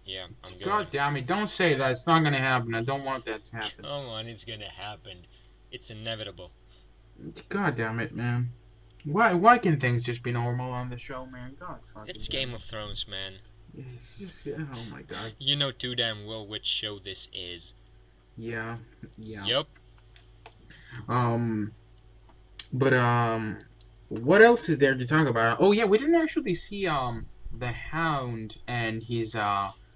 yeah, I'm God going. damn it! Don't say that. It's not gonna happen. I don't want that to happen. Come on, it's gonna happen. It's inevitable. God damn it, man. Why can things just be normal on the show, man? God fucking It's damn Game it. of Thrones, man. It's just oh my god. You know too damn well which show this is. Yeah, yeah. Yup. Um, but what else is there to talk about? Oh yeah, we didn't actually see the Hound and his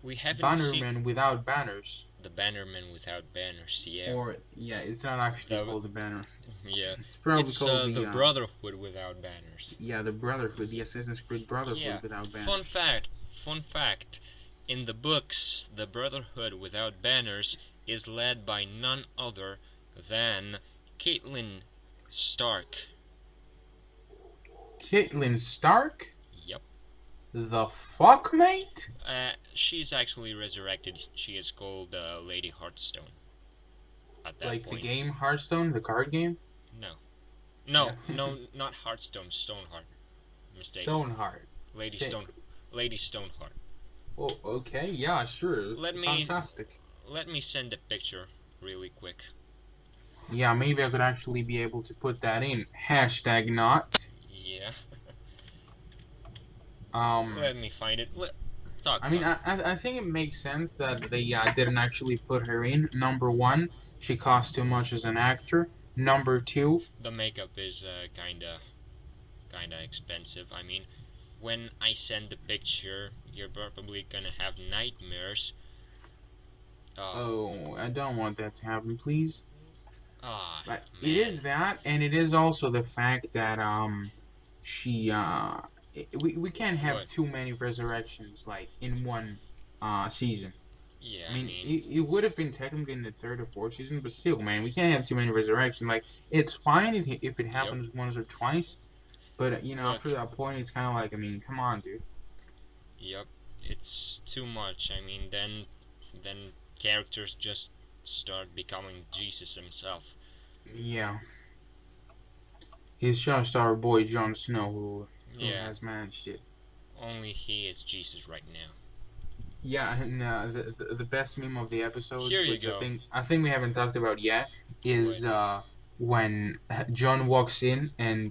We haven't seen Bannerman without banners. the Bannerman without banners. Yeah. Or yeah, it's not actually The called the banner. yeah. It's probably It's called the Brotherhood without banners. yeah, the Brotherhood, the Assassin's Creed Brotherhood Yeah. without banners. Fun fact. Fun fact. In the books, the Brotherhood without banners is led by none other than Caitlyn Stark. Caitlyn Stark? Yep. The fuck, mate? She's actually resurrected. She is called Lady Hearthstone. At that Like point. the game Hearthstone, the card game? No. No, Yeah. no, not Hearthstone. Stoneheart. Mistake. Stoneheart. Lady Sa- Stone. Lady Stoneheart. Oh, okay, yeah, sure. Let me- Fantastic. Let me send a picture really quick. Yeah, maybe I could actually be able to put that in. Hashtag not. Yeah. Um, Let me find it. Talk. I mean, talk. I think it makes sense that they didn't actually put her in. Number one, she costs too much as an actor. Number two, The makeup is kinda expensive. I mean, when I send the picture, you're probably gonna have nightmares. oh, I don't want that to happen, please. Ah, But man. it is that, and it is also the fact that she we can't have What? too many resurrections like in one season. Yeah, I mean, it would have been technically in the third or fourth season, but still, man, we can't have too many resurrections. Like, it's fine if it happens once or twice, but you know, Look. after that point, it's kind of like, I mean, come on, dude. Yep, it's too much. I mean, then characters just start becoming Jesus himself. Yeah, it's just our boy Jon Snow who Yeah, has managed it. only he is Jesus right now. Yeah, and the best meme of the episode, Here you which go. I think we haven't talked about yet, is when John walks in and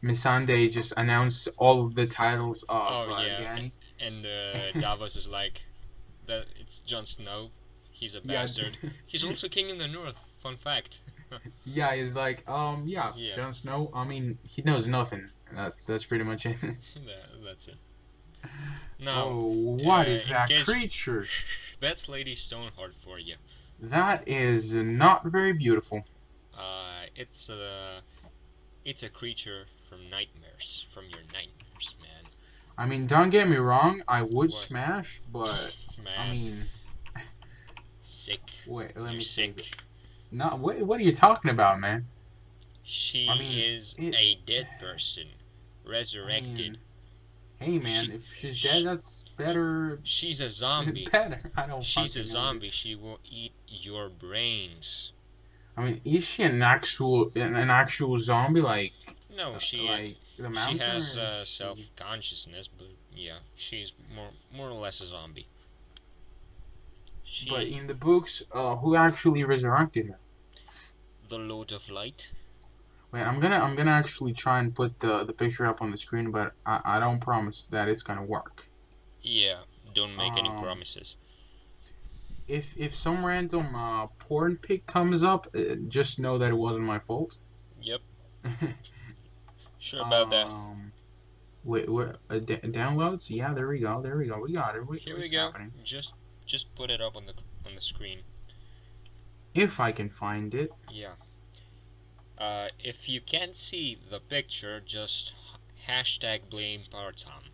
Missandei just announced all of the titles of Oh, yeah. Dany. And Davos is like, that it's Jon Snow. He's a Yeah, bastard. He's also king in the north. Fun fact. yeah, he's like, yeah, Yeah. Jon Snow. I mean, he knows nothing. That's pretty much it. That's it. Now, Oh, what is in that case- creature? that's Lady Stoneheart for you. That is not very beautiful. It's a creature from nightmares, from your nightmares, man. I mean, don't get me wrong, I would What? smash, but Man, I mean, sick. wait, let You're me see. sick. No, what are you talking about, man? She I mean, is it- a dead person, resurrected. Hey, man, She- if she's dead, that's better. She's a zombie. Better. I don't. She's a fucking know, zombie. She will eat your brains. dude. I mean, is she an actual zombie like No, she the she mountain? has or is she- self-consciousness, but yeah, she's more or less a zombie. She, But in the books, who actually resurrected her? the Lord of Light. Wait, I'm gonna actually try and put the picture up on the screen, but I don't promise that it's gonna work. Yeah, don't make any Um, promises. if some random porn pic comes up, just know that it wasn't my fault. Yep, sure about that. um, wait, what? Downloads? Yeah, there we go. There we go. We got it. Here we What's go. happening? Just put it up on the screen. If I can find it. Yeah. If you can't see the picture, just hashtag blame Powertom.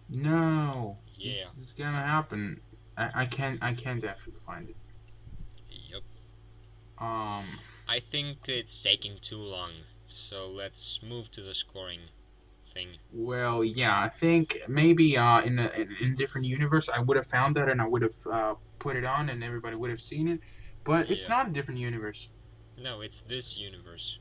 No, Yeah. it's gonna happen. I can't actually find it. Yep. Um. I think it's taking too long, so let's move to the scoring thing. Well, yeah, I think maybe in a different universe I would have found that and I would have put it on and everybody would have seen it, but it's Yeah. not a different universe. No, it's this universe.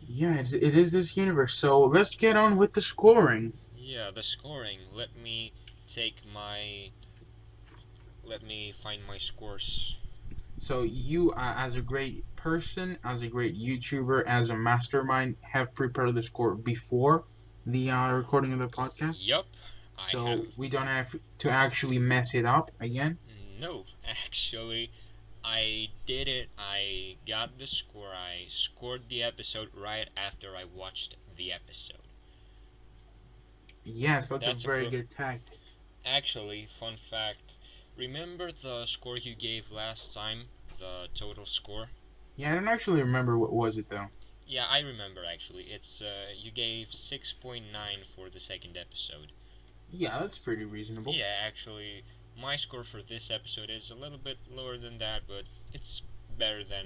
Yeah, it is this universe. So let's get on with the scoring. Yeah, the scoring. Let me find my scores. So you, as a great person, as a great YouTuber, as a mastermind, have prepared the score before the recording of the podcast. Yup, I have. So we don't have to actually mess it up again. No, actually, I did it. I got the score. I scored the episode right after I watched the episode. Yes, that's a That's a very pro- good tactic. Actually, fun fact. Remember the score you gave last time? The total score? Yeah, I don't actually remember what was it though. Yeah, I remember actually. It's you gave 6.9 for the second episode. Yeah, that's pretty reasonable. Yeah, actually, my score for this episode is a little bit lower than that, but it's better than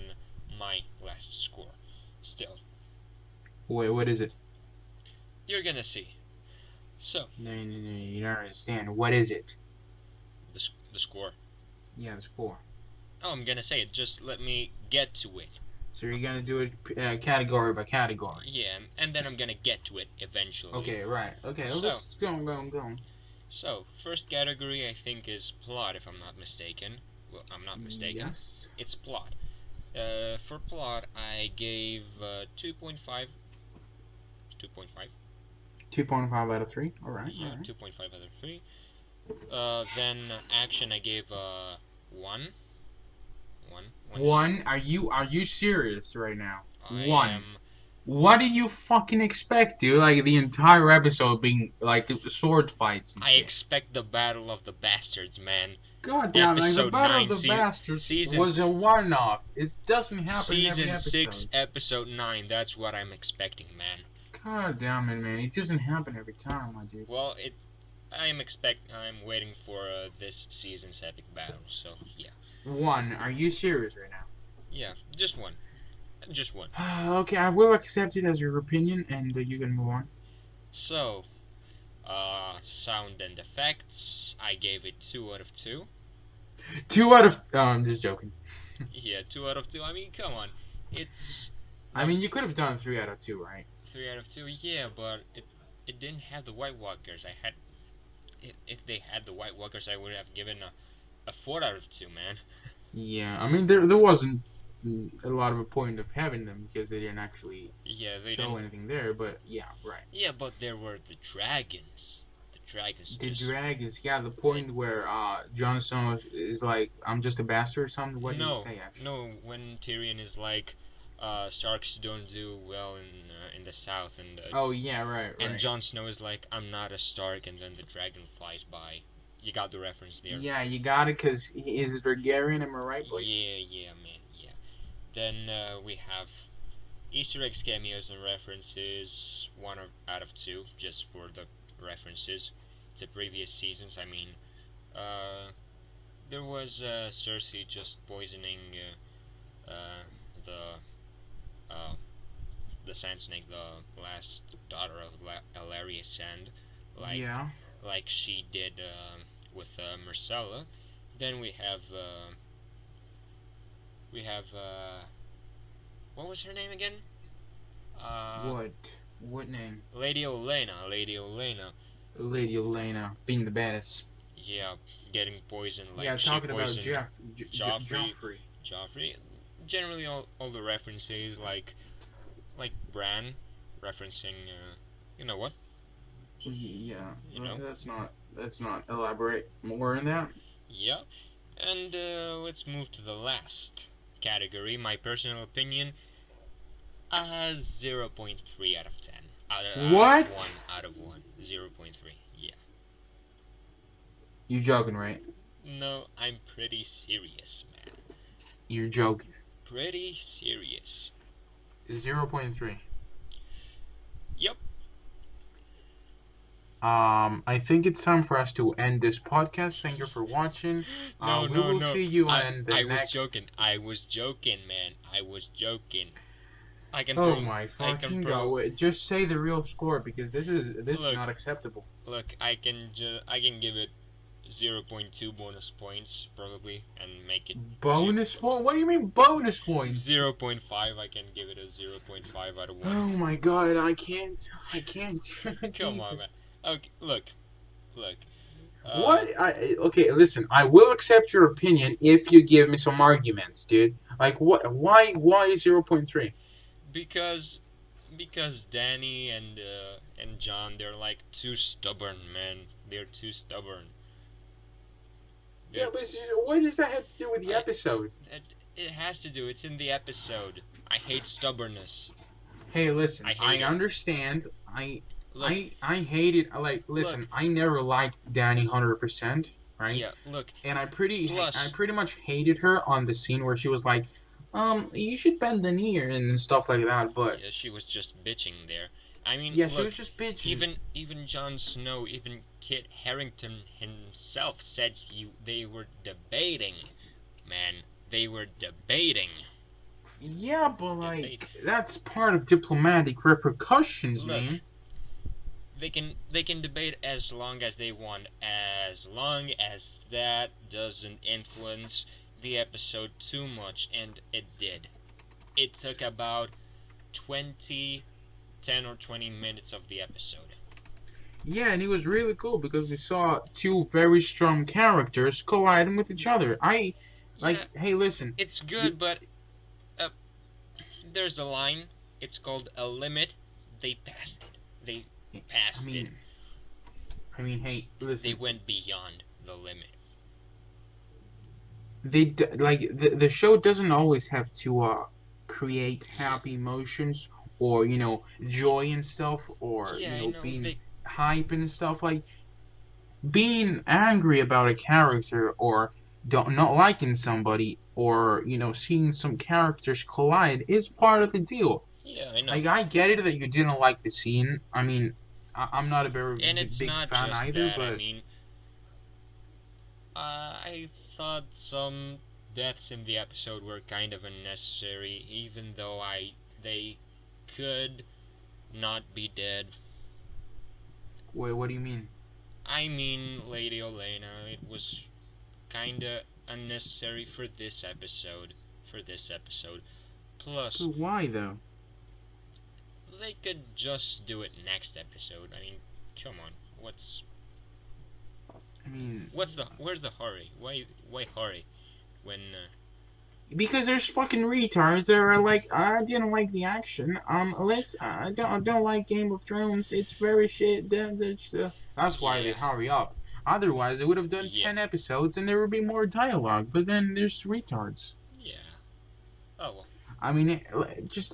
my last score. Still, Wait, what is it? you're gonna see. So, No, you don't understand. What is it? the score. Yeah, the score. Oh, I'm gonna say it. Just let me get to it. So you're gonna do it category by category. Yeah, and then I'm gonna get to it eventually. Okay, right. Okay, So- let's go on. So, first category I think is plot, if I'm not mistaken. Well, I'm not mistaken. Yes. It's plot. For plot, I gave 2.5. 2.5. 2.5 out of 3. All right. Yeah, All right. 2.5 out of 3. Then action, I gave 1. 1. 1. Are you serious right now? I 1. am. What did you fucking expect, dude? Like the entire episode being like sword fights. And I shit. expect the Battle of the Bastards, man. God damn, like the Episode Battle 9, of the Bastards season was a one-off. It doesn't happen in every Season episode. 6, Episode 9. That's what I'm expecting, man. God damn it, man! It doesn't happen every time, my dude. Well, I'm waiting for this season's epic battle. So yeah, 1. Are you serious right now? yeah, just one. Okay, I will accept it as your opinion, and you can move on. So, sound and effects. I gave it 2 out of 2. 2 out of. I'm just joking. Yeah, 2 out of 2. I mean, come on, it's. I mean, you could have done 3 out of 2, right? 3 out of 2. Yeah, but it didn't have the White Walkers. If they had the White Walkers, I would have given a 4 out of 2, man. Yeah, I mean, there wasn't a lot of a point of having them because they didn't actually Yeah, they show didn't. anything there. But yeah, right. Yeah, but there were the dragons. The dragons. The just... dragons, yeah, the point where Jon Snow is like, I'm just a bastard or something. What did he say actually? No, when Tyrion is like, Starks don't do well in the south, and Oh yeah, right. and Jon Snow is like, I'm not a Stark, and then the dragon flies by. You got the reference there. Yeah, you got it, because he is Targaryen, am I right, boys? Yeah, man, yeah. Then we have Easter eggs, cameos, and references. 1 out of 2, just for the references to previous seasons. I mean, there was Cersei just poisoning the Sand Snake, the last daughter of Elaria Sand, Yeah. like she did with Myrcella. Then we have what was her name again? What name? Lady Olenna. Lady Olenna. Lady Olenna, being the baddest. Yeah, getting poisoned like Yeah, she talking about poisoned Joffrey. Joffrey. Generally, all the references like like Bran, referencing, you know what? Yeah, You know? let's not elaborate more on that. Yep. And let's move to the last category. My personal opinion, 0.3 out of 10. Out of 1, What? out of 1. 0.3. Yeah. You joking, right? No, I'm pretty serious, man. You're joking. Pretty serious. 0.3. Yep. I think it's time for us to end this podcast. Thank you for watching. No, We no, will no. see you I in the I was next. joking. I was joking, man. I was joking. I can Oh prove. my I can fucking prove. god! Just say the real score because this is Look, not acceptable. look. I can give it 0.2 bonus points probably, and make it Bonus point? What do you mean bonus points? 0.5. I can give it a 0.5 out of 1. Oh my god! I can't. I can't. Come on, Jesus. man. Okay, look. What? Okay, listen. I will accept your opinion if you give me some arguments, dude. Like what? Why 0.3? Because Danny and John, they're like too stubborn, man. They're too stubborn. Yeah, They're, but what does that have to do with the I, episode? it has to do. It's in the episode. I hate stubbornness. Hey, listen. I hate I it. understand. Look, I hate it. Like, look. listen. I never liked Danny 100%, right? Yeah, look. And I Plus, pretty much hated her on the scene where she was like, you should bend the knee and stuff like that. But yeah, she was just bitching there. I mean, yeah, she look. was just bitching. Even Jon Snow, even Kit Harington himself said they were debating. Man, they were debating. Yeah, but like that's part of diplomatic repercussions, Look, man. they can debate as long as they want, as long as that doesn't influence the episode too much, and it did. It took about 20, 10 or 20 minutes of the episode. Yeah, and it was really cool because we saw two very strong characters colliding with each other. Yeah, Hey, listen. it's good, but uh, there's a line. It's called a limit. They passed it. They passed it. Hey, They listen. went beyond the limit. The show doesn't always have to create happy emotions or joy and stuff or Yeah, I know. being hype and stuff. Like being angry about a character or not liking somebody or seeing some characters collide is part of the deal. Yeah, I know. Like I get it that you didn't like the scene. I mean, I'm not a very And it's big not fan just either, that. but I mean, I thought some deaths in the episode were kind of unnecessary, even though they could not be dead. wait, what do you mean? I mean, Lady Olenna, it was kinda unnecessary for this episode. Plus, But why though? they could just do it next episode. I mean, come on. I mean, Where's the hurry? Why hurry when because there's fucking retards that are like, I didn't like the action. I don't like Game of Thrones. It's very shit. That's why they yeah, hurry up. Otherwise, they would have done yeah, 10 episodes and there would be more dialogue. But then there's retards. yeah. Oh well. I mean,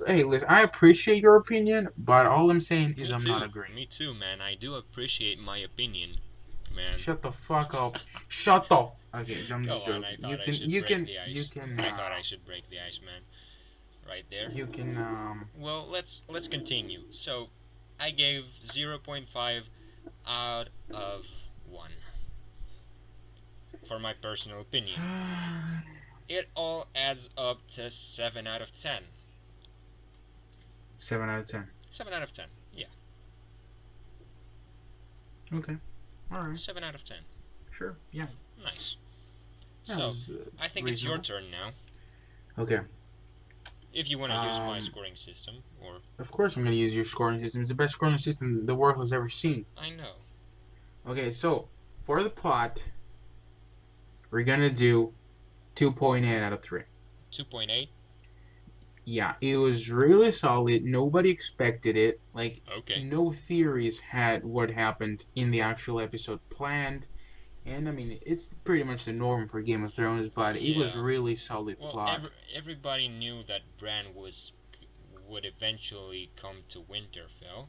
hey, listen. I appreciate your opinion, but all I'm saying is Me I'm too. not agreeing. Me too, man. I do appreciate my opinion, man. Shut the fuck up. Shut up. Okay, I'm Go just on. joking. I thought I should break the ice. You can. I thought I should break the ice, man. Right there. You can. Well, let's continue. So, I gave 0.5 out of 1 for my personal opinion. It all adds up to 7 out of 10. 7 out of 10. 7 out of 10. Yeah. Okay. All right. 7 out of 10. Sure. Yeah. Nice. That So, was, I think it's your turn now. Okay. If you want to use my scoring system, or... Of course I'm going to use your scoring system. It's the best scoring system the world has ever seen. I know. Okay, so, for the plot, we're going to do 2.8 out of 3. 2.8? Yeah, it was really solid. Nobody expected it. Like, Okay. no theories had what happened in the actual episode planned. And I mean, it's pretty much the norm for Game of Thrones, but it was Yeah. really solid Well, plot. everybody knew that Bran would eventually come to Winterfell,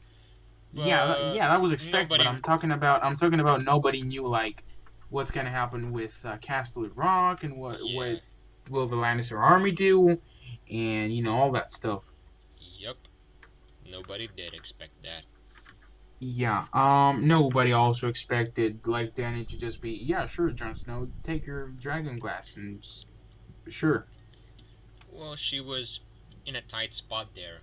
Yeah, but yeah, that was expected. But nobody. I'm talking about nobody knew like what's gonna happen with Castle Rock and what Yeah. will the Lannister army do, and all that stuff. Yep. Nobody did expect that. Yeah. Nobody also expected like Danny to just be, yeah, sure, Jon Snow, take your dragon glass and sure. Well, she was in a tight spot there.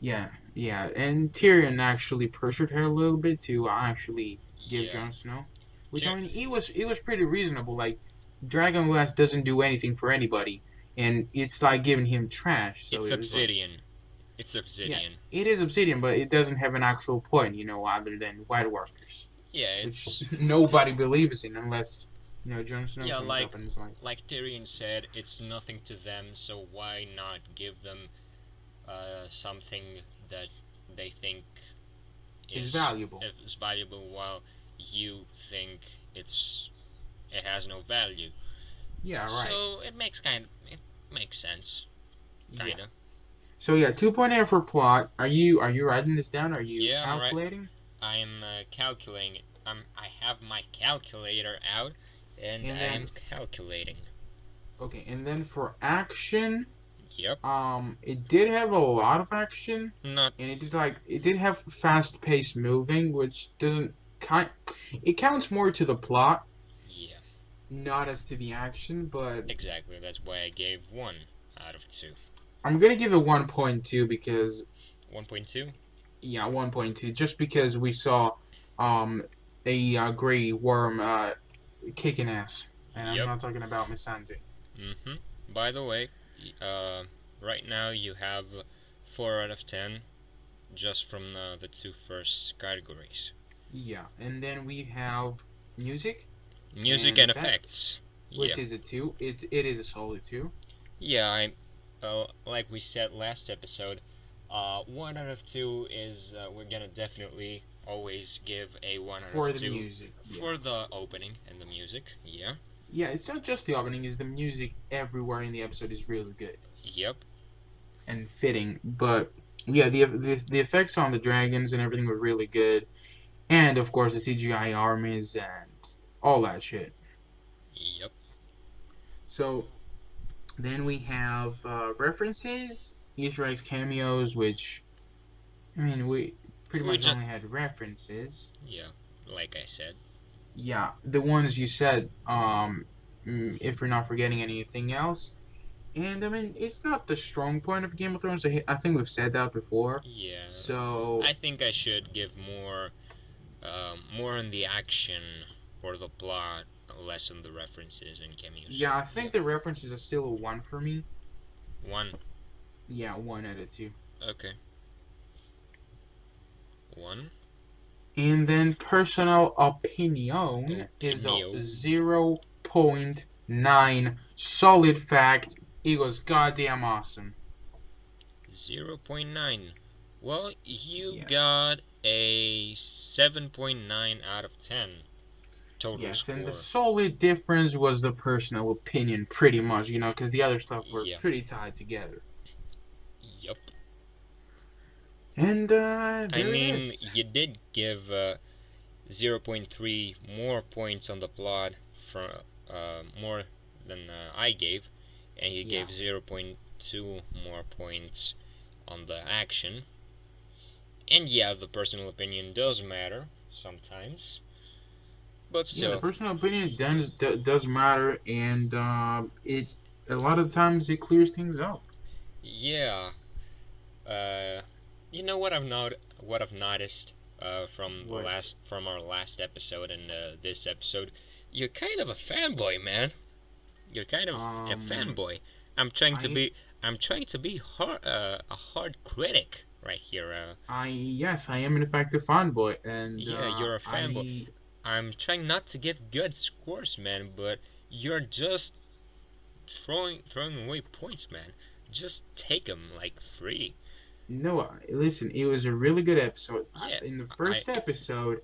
Yeah, yeah, and Tyrion actually pressured her a little bit to actually give Yeah. Jon Snow, which I Tyr- mean, it was pretty reasonable. Like, dragon glass doesn't do anything for anybody, and it's like giving him trash. So it's it was like, obsidian. It's yeah, obsidian. it is obsidian, but it doesn't have an actual point, other than White Walkers, Yeah, which it's nobody believes in unless Jon Snow yeah, comes up and is like, like Tyrion said, it's nothing to them, so why not give them something that they think is is valuable. is valuable while you think it has no value. Yeah, right. So it makes sense, Yeah. kinda. So yeah, 2.8 for plot. Are you writing this down? Are you Yeah, I'm right. calculating? I'm calculating. I have my calculator out, and And I'm then calculating. okay, and then for action, Yep. it did have a lot of action, Not. and it did have fast paced moving, which doesn't kind. It counts more to the plot, Yeah. not as to the action. But Exactly. That's why I gave 1 out of 2. I'm gonna give it 1.2 because 1.2. yeah, 1.2 just because we saw um a gray worm kicking ass, and I'm Yep. not talking about Missandei. By the way, uh, right now you have 4 out of 10 just from the two first categories. Yeah, and then we have music Music and and effects, effects. Yeah. which is a 2. It is a solid 2 Yeah. Like we said last episode, 1 out of 2 is we're gonna definitely always give a one out for of the two music. Yeah, for the opening and the music. Yeah. yeah. It's not just the opening; is the music everywhere in the episode is really good Yep. and fitting. But yeah, the effects on the dragons and everything were really good, and of course the CGI armies and all that shit. Yep. So then we have references, Easter eggs, cameos, which I mean we pretty We much just only had references. yeah, like I said. Yeah, the ones you said. If we're not forgetting anything else, and I mean it's not the strong point of Game of Thrones. I think we've said that before. Yeah. So I think I should give more on the action or the plot, less on the references and cameos. yeah, I think the references are still a 1 for me. 1. Yeah, 1 out of 2. Okay. 1. And then personal opinion is a Opinio. 0.9 solid fact. It was goddamn awesome. 0.9. Well, you Yes. got a 7.9 out of 10 total Yes, score. and the solid difference was the personal opinion, pretty much, because the other stuff were Yeah. pretty tied together. Yup. And I there mean, it is. you did give 0.3 more points on the plot from more than I gave, and you Yeah. gave 0.2 more points on the action. And yeah, the personal opinion does matter sometimes, but Yeah, the still, personal opinion does matter, and it a lot of times it clears things up. yeah. Uh, you know what I've noticed What? from our last episode and this episode, you're kind of a fanboy, man. You're kind of a fanboy. I'm trying to I be a hard critic right here. yes, I am in fact a fanboy, and Yeah, you're a fanboy. I'm trying not to give good scores, man, but you're just throwing away points, man. just take them like free. No, listen, it was a really good episode. Yeah, In the I first episode,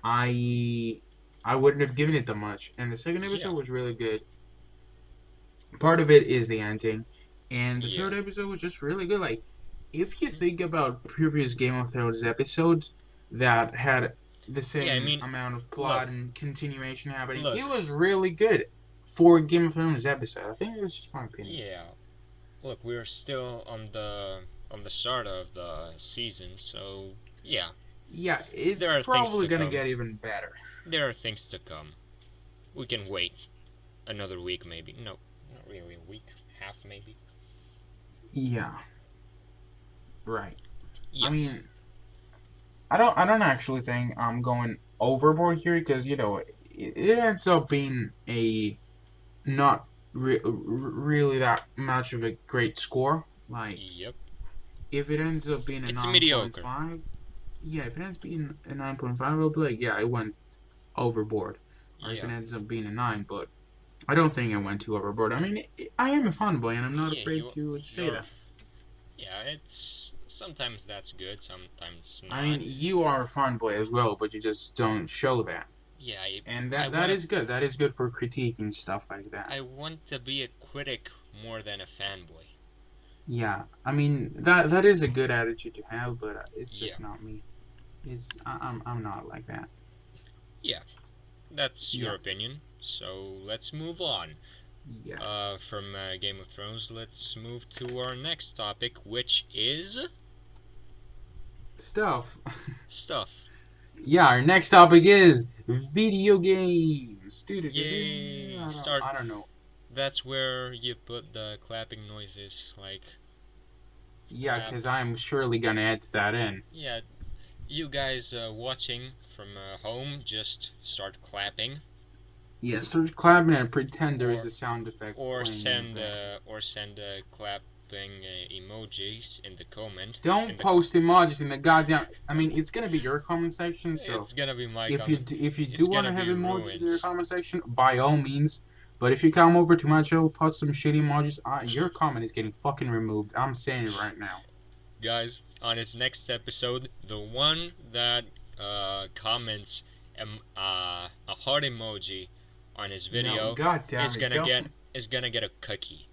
I I wouldn't have given it that much, and the second yeah episode was really good. Part of it is the ending, and the yeah third episode was just really good. Like, if you think about previous Game of Thrones episodes that had the yeah. I same mean, amount of look, plot and continuation happening, it look. was really good for a Game of Thrones episode. I think that's just my opinion. Yeah, look. We're still on the start of the season, so yeah, Yeah, there it's are things probably to gonna come. get even better. There are things to come. We can wait another week, maybe. No, not really a week, half maybe. Yeah, right. I Yeah, mean, I don't actually think I'm going overboard here because it ends up being a not really that much of a great score. Like yep. if it ends up being a It's nine point mediocre. five, yeah, if it ends up being a 9.5, I'll be like, yeah, I went overboard. Or if it Yeah, ends up being a 9, but I don't think I went too overboard. I mean, I am a fanboy, and I'm not yeah. afraid to say You're that. yeah. It's sometimes that's good, sometimes I not. mean, you are a fanboy as well, but you just don't show that. Yeah, And I that wanna is good. That is good for critiquing stuff like that. I want to be a critic more than a fanboy. Yeah, I mean that is a good attitude to have, but it's Yeah, just not me. I'm not like that. yeah. That's your Yeah. opinion. So let's move on. Yes. From Game of Thrones, let's move to our next topic, which is Stuff. stuff. Yeah, our next topic is video games. Yay! Start. I don't know. That's where you put the clapping noises, like Yeah, clap. because I'm surely gonna add that in. Yeah, you guys watching from home, just start clapping, Yeah, start clapping and pretend there is or a sound effect playing in the background. or send clapping emojis in the comment. Don't post emojis in the goddamn. I mean, it's gonna be your comment section, so It's gonna be my if you comment. if you do It's want to gonna have be emojis in your ruins. comment section, by all means. But if you come over to my channel, post some shitty emojis, your comment is getting fucking removed. I'm saying it right now. Guys, on its next episode, the one that comments a heart emoji on his No, video god damn it, don't. is gonna get a cookie.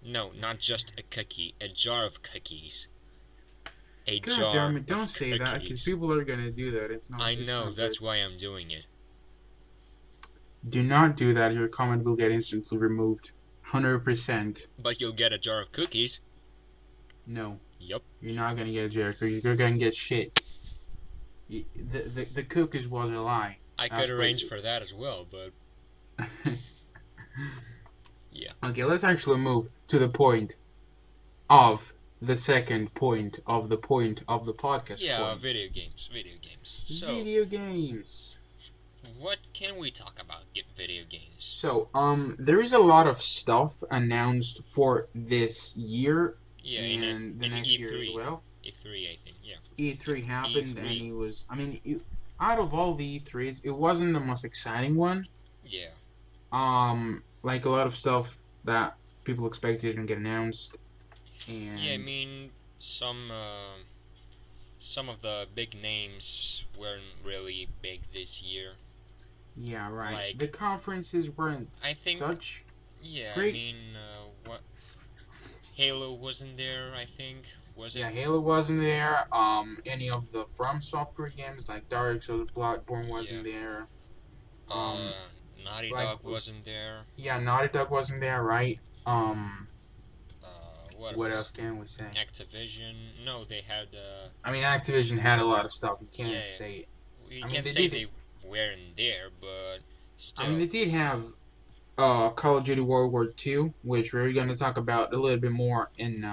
No, not just a cookie, a jar of cookies. A God jar damn it, don't of say that, because cookies. people are gonna do that. It's not. I It's know, not good. that's why I'm doing it. Do not do that. Your comment will get instantly removed. 100%. But you'll get a jar of cookies. No, Yup. you're not gonna get a Jericho. You're gonna get shit. The cookies was a lie. I That's could what arrange for that as well, but yeah. Okay, let's actually move to the point of the second point of the podcast Yeah, point. video games, video games. So, Video games. what can we talk about video games? So, there is a lot of stuff announced for this year Yeah, and the in next year as E3. well. E3, I think, yeah. E3 happened, and E3. it was. I mean, out of all the E3s, it wasn't the most exciting one. Yeah. Like a lot of stuff that people expected didn't get announced, and Yeah, I mean, some of the big names weren't really big this year. yeah, right. Like, The conferences weren't I think, such yeah, great. I mean, what Halo wasn't there, I think, was it? Yeah, Halo wasn't there. Any of the From Software games like Dark Souls, Bloodborne wasn't there. Um, Naughty like Dog wasn't there. yeah, Naughty Dog wasn't there, right? What Else? else can we say? Activision. No, they had. I mean, Activision had a lot of stuff. You can't Yeah, say it. we I mean, can't they say did. they weren't there, but still. I mean, they did have Call of Duty World War II, which we're going to talk about a little bit more in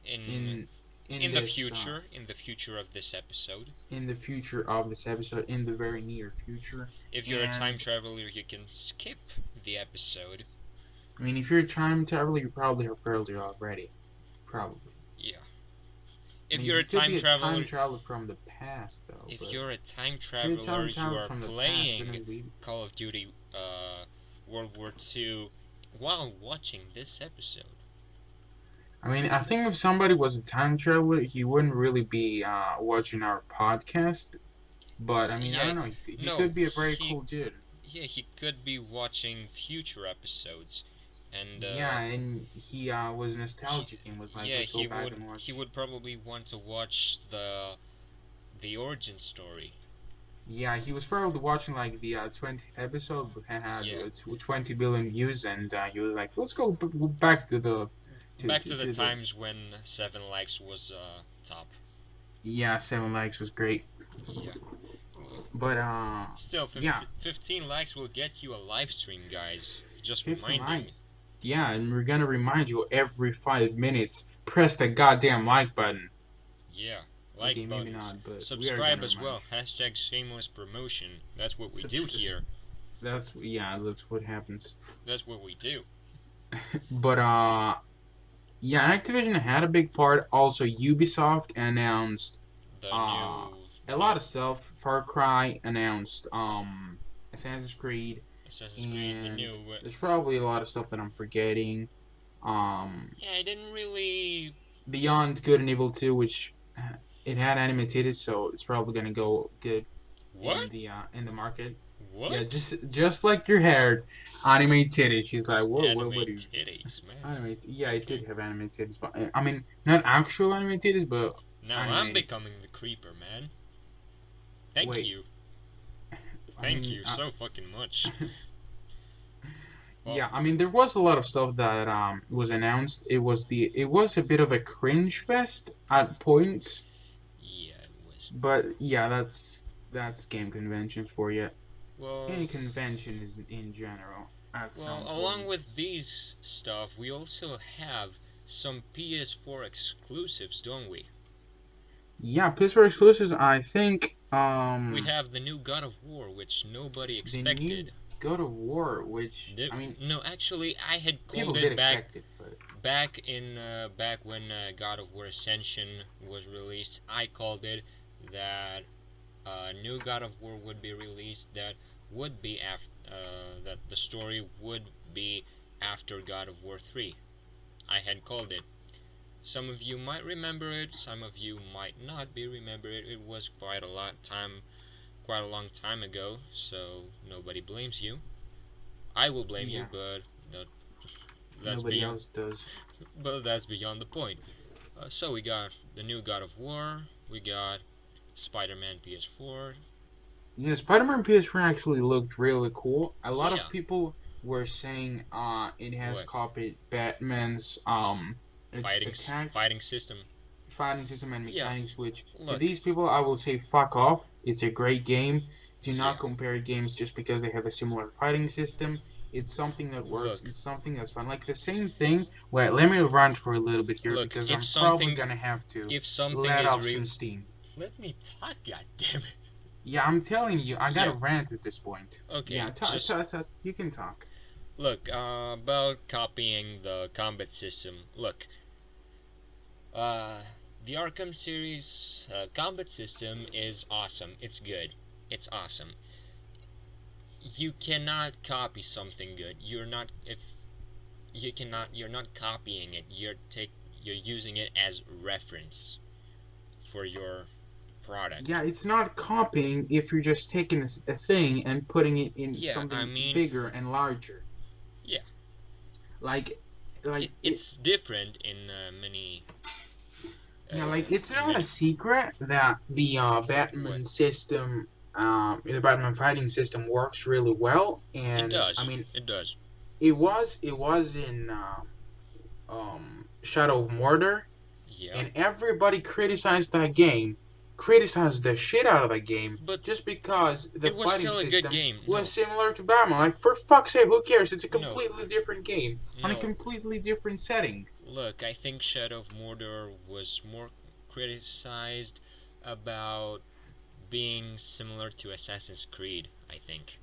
in in the this future, in the future of this episode. in the future of this episode, in the very near future. If you're a And- time traveler, you can skip the episode. I mean, if you're a time traveler, you probably have failed it already. Probably. Yeah. I If mean, you're a you could time be a traveler, time traveler from the past, though. if but you're a time if you're a traveler, time you traveler are from the past, playing then we Call of Duty World War II while watching this episode. I mean, I think if somebody was a time traveler, he wouldn't really be watching our podcast. But I mean, I Yeah, don't know. He no, could be a very cool dude. yeah, he could be watching future episodes, and Yeah, and he was he, nostalgic and was like, yeah, "Let's go back and he watch." would probably want to watch the origin story. Yeah, he was probably watching like the 20th episode, but had Yeah, 20 billion views, and he was like, "Let's go back to the back to the to the." times when 7 likes was top. Yeah, 7 likes was great, Yeah. but Still, yeah, 15 likes will get you a live stream, guys. Just 15 reminding. likes. Yeah, and we're gonna remind you every 5 minutes. Press the goddamn like button. Yeah, Okay, like maybe buttons. not, but we are Subscribe gonna as remind well. you. Hashtag shameless promotion. That's what we do Subs- here. that's what happens. That's what we do. But yeah, Activision had a big part. Also, Ubisoft announced The uh a new lot of stuff. Far Cry announced Assassin's Creed, Assassin's Creed, the new. and there's probably a lot of stuff that I'm forgetting. Yeah, I didn't really. Beyond Good and Evil 2, which it had animated, so it's probably gonna go good What? in the market. Yeah, What? just like your hair, anime titties. She's like, what Anime do you titties, man. anime? Yeah, it Okay. did have anime titties, but I mean, not actual anime titties, but Now I'm animated. becoming the creeper, man. Thank Wait, you. I Thank mean, you so fucking much. Well, yeah, I mean, there was a lot of stuff that was announced. It was a bit of a cringe fest at points, yeah, it was. but yeah, that's game conventions for you. Well, Any convention is in general at well, some along point. with these stuff, we also have some PS4 exclusives, don't we? Yeah, PS4 exclusives. I think We have the new God of War, which nobody the new expected. God of War, which I mean, No, actually, I had people called did it back expect it, but back when God of War Ascension was released. I called it that new God of War would be released. That would be after that the story would be after God of War 3. I had called it. Some of you might remember it. Some of you might not be remember it. It was quite a long time ago. So nobody blames you. I will blame you, yeah, but that, that's nobody beyond. else does. But that's beyond the point. So we got the new God of War. We got Spider-Man PS4. Yeah, Spider-Man PS4 actually looked really cool. A lot of Yeah. people were saying it has What? copied Batman's attack Fighting system. fighting system and Yeah. mechanics, which to Look. these people I will say fuck off. It's a great game. Do Yeah. not compare games just because they have a similar fighting system. It's something that works. Look. It's something that's fun. Like the same thing. Wait, let me rant for a little bit here Look. because If I'm probably something, gonna have to if something let is off real, some steam. let me talk. God damn it. Yeah, I'm telling you, I gotta Yeah. rant at this point. Okay. Yeah, Just you can talk. look. About copying the combat system. Look. Uh, the Arkham series combat system is awesome. It's good. It's awesome. You cannot copy something good. You're not if you cannot you're not copying it. You're using it as reference for your product. Yeah, it's not copying if you're just taking a thing and putting it in Yeah, I something mean, bigger and larger. yeah. Like, like It's different in many yeah, like it's in not a many secret that the what Batman system, the Batman fighting system works really well, it and I does. mean, It does. it was in Shadow of Mordor, Yeah. and everybody criticized that game, criticized the shit out of that game, But just because the it was fighting still a good system game. was No. similar to Batman. Like, for fuck's sake, who cares? It's a No. completely different game on a No. completely different setting. Look, I think Shadow of Mordor was more criticized about being similar to Assassin's Creed, I think.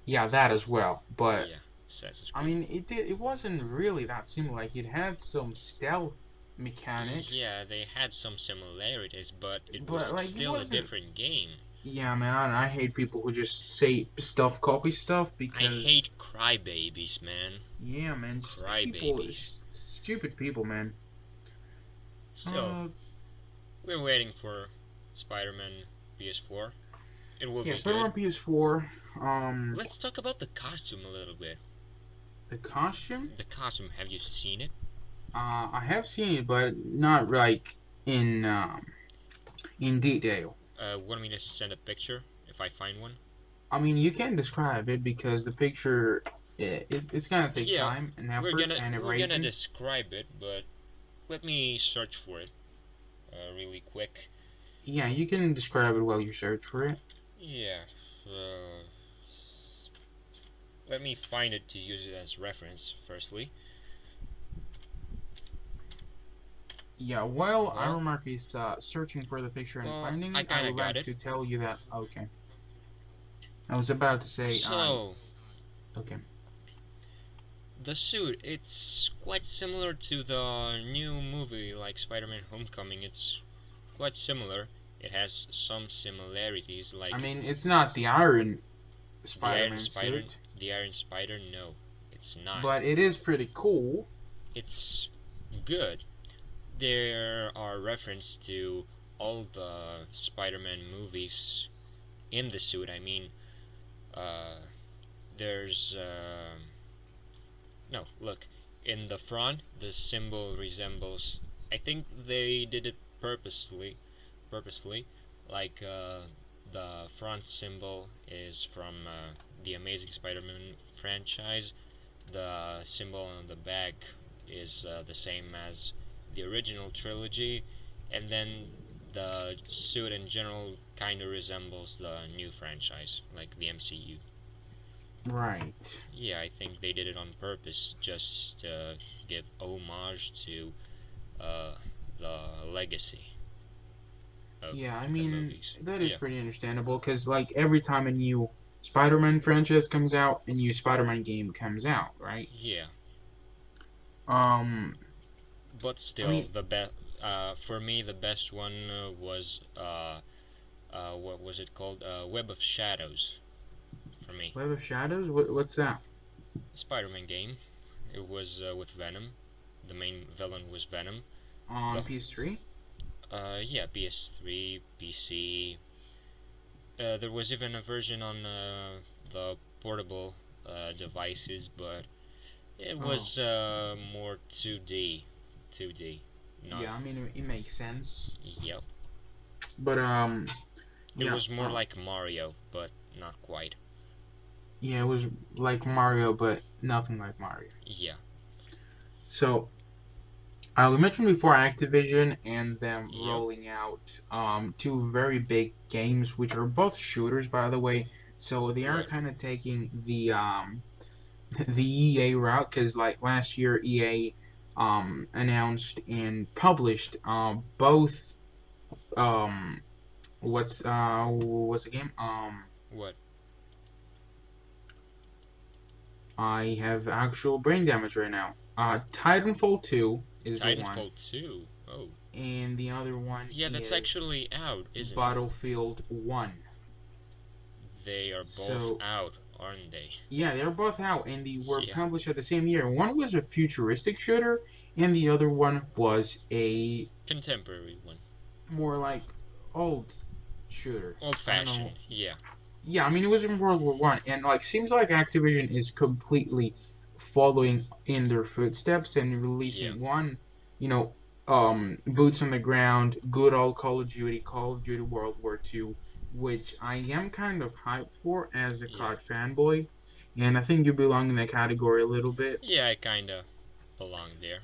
Yeah, that as well. But Yeah, Assassin's I Creed. mean, it wasn't really that similar. Like, it had some stealth mechanics, Yeah, they had some similarities, but it was but like it still a wasn't. different game. Yeah, man, I hate people who just say stuff, copy stuff I because hate crybabies, man. yeah, man, just people, Crybabies. stupid people, man. Still, we're waiting for Spider-Man PS4. It will Yeah, be good. Spider-Man PS4. Let's talk about the costume a little bit. The costume. The costume, have you seen it? I have seen it, but not like in detail. Want me to send a picture if I find one? I mean, you can describe it because the picture it's gonna take Yeah, time and we're effort gonna and we're gonna everything. describe it, but let me search for it really quick. Yeah, you can describe it while you search for it. Yeah. Uh, Let me find it to use it as reference. Firstly, Yeah, while well, Ironmark is searching for the picture and well, finding I it, I kind would of got like it. to tell you that. Okay, I was about to say I. So Okay. the suit, it's quite similar to the new movie like Spider-Man: Homecoming. It's quite similar. It has some similarities, I like mean, it's not the Iron the Iron Spider-Man Spider. suit, The Iron Spider, no, it's not. but it is pretty cool. It's good. There are reference to all the Spider-Man movies in the suit. I mean, uh, there's no look in the front. The symbol resembles. I think they did it purposefully. Like the front symbol is from the Amazing Spider-Man franchise. The symbol on the back is the same as the original trilogy, and then the suit in general kind of resembles the new franchise, like the MCU. Right. Yeah, I think they did it on purpose, just to give homage to uh, the legacy of Yeah, I the mean movies. that is Yeah, pretty understandable because like every time a new Spider-Man franchise comes out, a new Spider-Man game comes out, right? yeah, Um, but I still, mean, the best. For me, the best one was what was it called? Web of Shadows. For me, Web of Shadows. What's that? Spider-Man game. It was with Venom. The main villain was Venom. On The PS3. yeah, PS3, PC. There was even a version on the portable devices, but it Oh, was more 2D. 2D, not. yeah. I mean it makes sense, Yep. but It yeah, was more like Mario, but not quite. yeah. It was like Mario, but nothing like Mario. Yeah. So we mentioned before Activision and them Yep. rolling out two very big games, which are both shooters, by the way. So they are Right. kind of taking the the EA route because like last year EA announced and published both what's the game What? I have actual brain damage right now. Titanfall 2 is the one, Titanfall 2. Oh. and the other one Yeah, that's is actually out, isn't it? Battlefield 1. They are both So, out, aren't they? yeah, they're both out and they were Yeah. published at the same year. One was a futuristic shooter, and the other one was a Contemporary one. more like old shooter. Old I don't know. fashioned. Yeah. Yeah, I mean, it was in World War One, and like seems like Activision is completely following in their footsteps and Yeah. releasing one, you know, boots on the ground, good old Call of Duty World War Two, which I am kind of hyped for as a Yeah. COD fanboy, and I think you belong in that category a little bit. Yeah, I kinda belong there.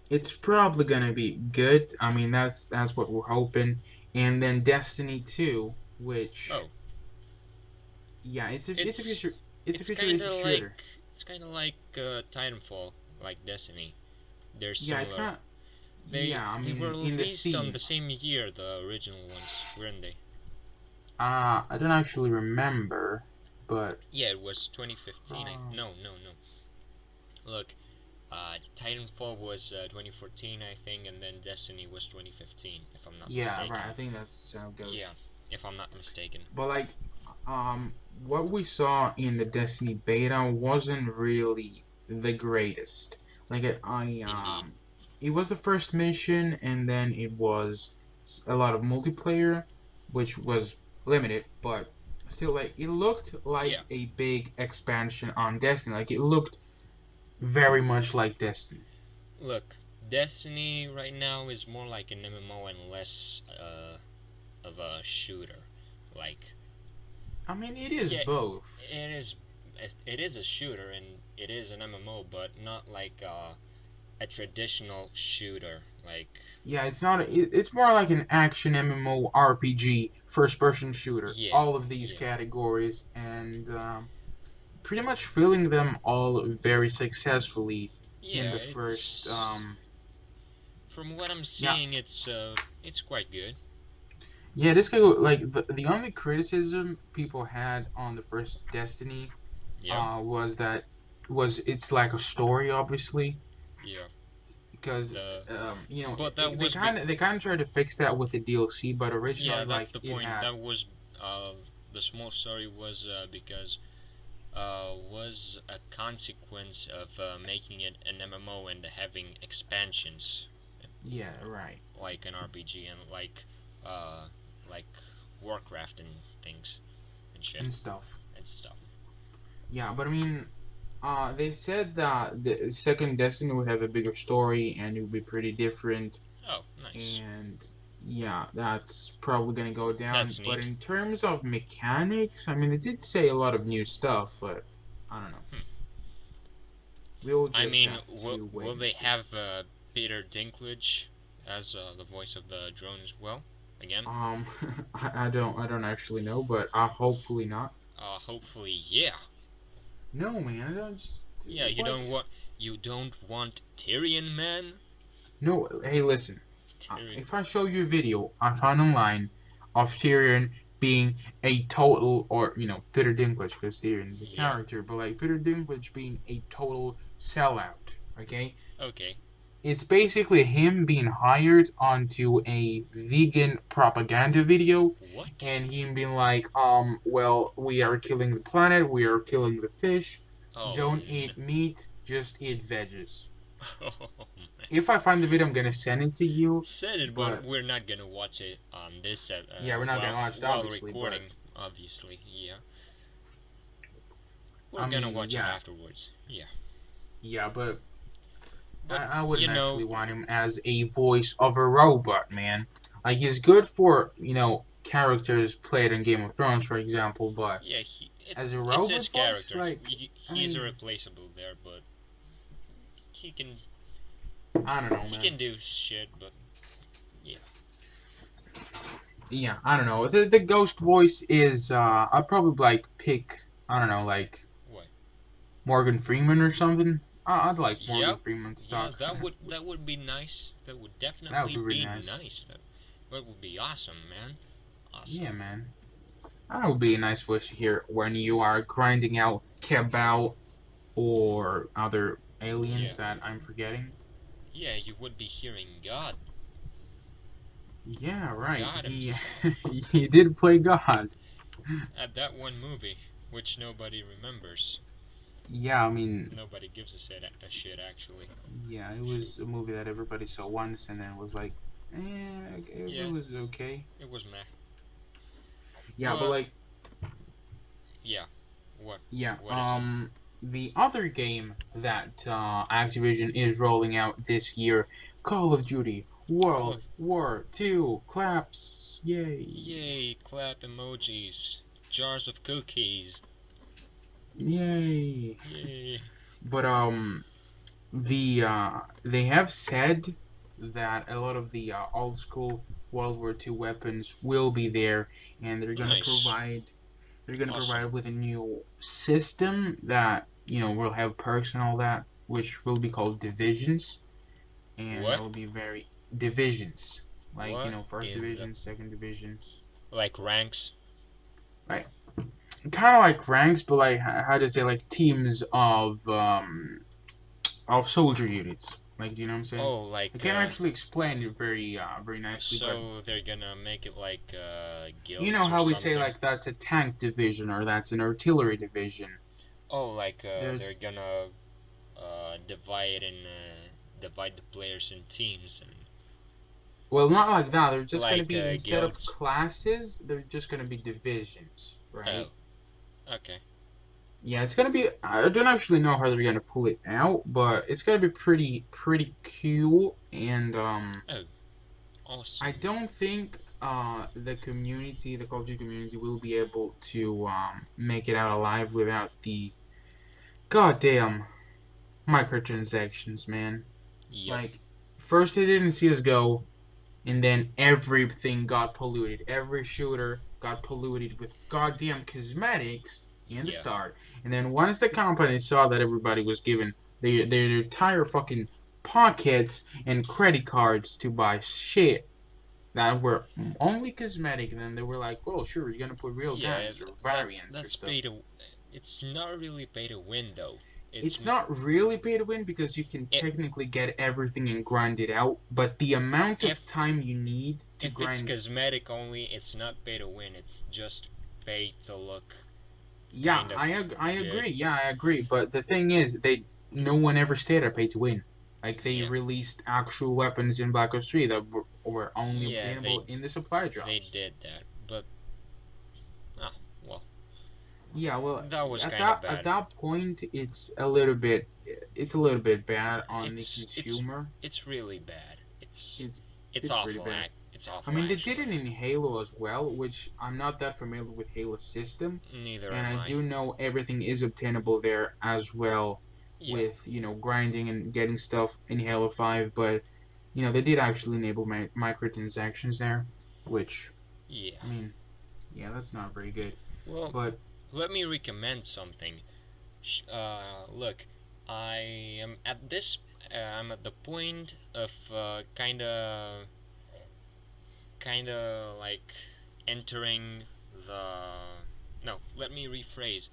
It's probably gonna be good. I mean, that's what we're hoping, and then Destiny Two, which Oh, yeah, it's it's a it's kinda futuristic like shooter. Titanfall, like Destiny. They're Yeah, it's similar. kind of They yeah. I they were mean, in the released on the theme. same year, the original ones, weren't they? I don't actually remember, but Yeah, it was 2015. uh, No, no, no. Look, Titanfall was 2014, I think, and then Destiny was 2015, if I'm not yeah, right. mistaken. I think that's how it Yeah, goes. if I'm not mistaken. But like, what we saw in the Destiny beta wasn't really the greatest. Like, Indeed. it was the first mission, and then it was a lot of multiplayer, which was limited, but still, like, it looked Yeah. like a big expansion on Destiny. Like, it looked very much like Destiny. Look, Destiny right now is more like an MMO and less of a shooter. Like, I mean, it is yeah, both. it is. It is a shooter and it is an MMO, but not like a traditional shooter. Like, Yeah, it's not. It's more like an action MMO RPG, first-person shooter. yeah, All of these yeah, categories, and pretty much filling them all very successfully in yeah. the first. It's from what I'm Yeah, seeing, it's quite good. yeah. This guy, like, the only criticism people had on the first Destiny, Yeah, was that it's like a story, obviously, yeah. because The but that they was kind of tried to fix that with the DLC, but yeah, originally, that's like, the it point. had. That was the small story was because was a consequence of making it an MMO and having expansions Yeah, right. like an RPG and uh, like Warcraft and things and shit And stuff. and stuff. Yeah, but I mean, they said that the second Destiny would have a bigger story and it would be pretty different. Oh, nice. And yeah, that's probably gonna go down. That's But neat. in terms of mechanics, I mean, they did say a lot of new stuff, but I don't know. Hmm. We'll I just mean, have to wait will and they see. have Peter Dinklage as the voice of the drone as well? Again? Um, I don't actually know, but hopefully not. Hopefully, yeah. No, man, I don't just Yeah, what? you don't want Tyrion, man. No, hey, listen. Tyrion. If I show you a video I found online of Tyrion being a total, or Peter Dinklage, because Tyrion is a Yeah. character, but like Peter Dinklage being a total sellout, okay? Okay. It's basically him being hired onto a vegan propaganda video, What? and him being like, well, we are killing the planet, we are killing the fish, Oh, don't eat meat, just eat veggies. oh man. If I find the video, I'm gonna send it to you, Said it, but but we're not gonna watch it on this yeah, we're not gonna watch it, while obviously, but recording. Obviously, yeah. I We're gonna mean, watch it yeah, afterwards. Yeah. yeah, but But I you wouldn't know, actually want him as a voice of a robot, man. Like, he's good for, characters played in Game of Thrones, for example, but yeah, as a it's his robot voice, character. like, I He's mean, irreplaceable there, but he can I don't know, he man. can do shit. But yeah, Yeah, I don't know. The ghost voice is, I'd probably, like, pick, I don't know, like, what? Morgan Freeman or something. I'd like Yeah, Morgan Freeman to yeah, talk. that would be nice. That would That would definitely be really be nice. nice. That would be awesome, man. Awesome. Yeah, man. That would be a nice voice to hear when you are grinding out Cabal or other Yeah, aliens that I'm forgetting. yeah, you would be hearing God, Yeah, right. God He himself, he did play God. at that one movie, which nobody remembers. Yeah, I mean, Nobody gives a shit actually. yeah, it was a movie that everybody saw once and then was like, it Yeah, was okay. it was meh. Yeah, but But like, yeah, what yeah, what is it? the other game that Activision is rolling out this year, Call of Duty Call World of War II claps, yay, Yay, clap emojis, jars of cookies. yay. Yay. But they have said that a lot of the old school World War II weapons will be there, and Nice. they're gonna Awesome. provide with a new system that will have perks and all that, which will be called divisions, and that What? will be very divisions, like What first in the division, second divisions, like ranks? like kind of like ranks, but like how to say, like teams of soldier units. Like, do you know what I'm saying? Oh, I can't actually explain it very nicely, but so they're gonna make it like you know guilds or how we say, something. like, that's a tank division or that's an artillery division. Oh, like they're There's gonna divide in divide the players in teams and Well, not like that. They're just gonna like be instead of guilds. classes, they're just gonna be divisions, Oh, right? okay. Yeah, it's gonna be. I don't actually know how they're gonna pull it out, but it's gonna be pretty cool. And Oh, I awesome. don't think the community, the Call of Duty community, will be able to make it out alive without the goddamn microtransactions, man. Yep. Like, first they didn't CS:GO, and then everything got polluted. Every shooter got polluted with goddamn cosmetics in the Yeah. start. And then once the company saw that everybody was given their entire fucking pockets and credit cards to buy shit that were only cosmetic, and then they were like, well, sure, you're gonna put real Yeah. guns or variants or That's stuff. pay to. It's not really pay to win though. It's It's not really pay to win because you can it, technically get everything and grind it out, but the amount if of time you need to if it's grind. cosmetic only, it's not pay to win. It's just pay to look Yeah, kind of I good. agree. Yeah, I agree. But the thing is, no one ever stated pay to win. Like they Yeah. released actual weapons in Black Ops 3 that were only Yeah. obtainable in the supply They drops. did that, but oh well, Yeah, well, that was at kind of that bad. point, it's a little bit bad on the It's consumer. it's really bad. It's It's it's pretty awful. bad. It's I awful mean, they did actually. it in Halo as well, which I'm not that familiar with Halo system, Neither and am I I. do know everything is obtainable there as well, Yeah. with grinding and getting stuff in Halo 5. But they did actually enable microtransactions there, which Yeah. I mean, yeah, that's not very good. Well, But let me recommend something. Look, I am at this. I'm at the point of kind of like entering the. No, let me rephrase.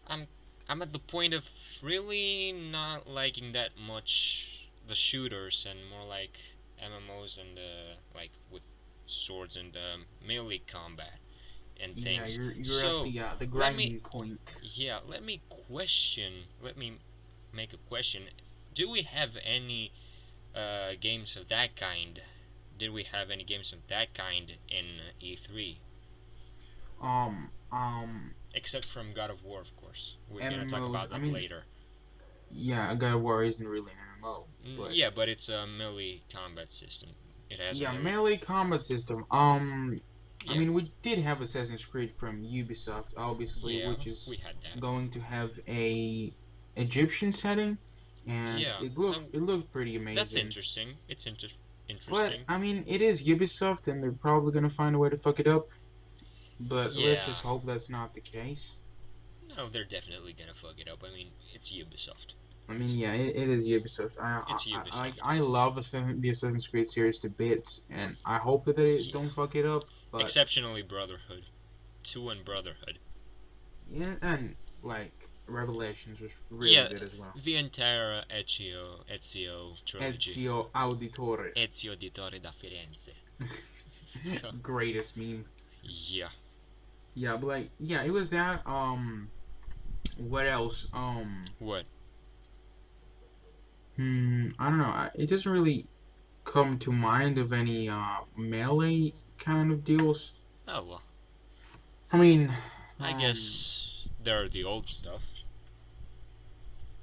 I'm I'm at the point of really not liking that much the shooters and more like MMOs and like with swords and melee combat and yeah, things. you're at So the let me grinding point. let me question. Let me make a question. Do we have any games of that kind? Did we have any games of that kind in E3? Um um Except from God of War, of course. We're gonna talk MMOs. about I that mean, later. yeah, God of War isn't really an MMO, but Yeah, but it's a melee combat system. It has a yeah, melee. melee combat system. I Yeah, mean, we did have Assassin's Creed from Ubisoft, obviously, yeah, which is we had that. going to have a Egyptian setting, and Yeah, it looked pretty that's amazing. interesting. It's But interesting. I mean, it is Ubisoft, and they're probably gonna find a way to fuck it up. But let's Yeah, just hope that's not the case. no, they're definitely gonna fuck it up. I mean, it's Ubisoft. I mean, It's yeah, it is Ubisoft. it's Ubisoft. I love the Assassin's Creed series to bits, and I hope that they Yeah, don't fuck it up. But exceptionally Brotherhood, 2 and Brotherhood. yeah, and like Revelations was really Yeah, good as well. the entire Ezio trilogy. Ezio Auditore, Ezio Auditore da Firenze. greatest meme. Yeah. Yeah, but like, yeah, it was that. What else? What? I don't know. It doesn't really come to mind of any melee kind of deals. Oh well. I mean, I um, guess there are the old stuff.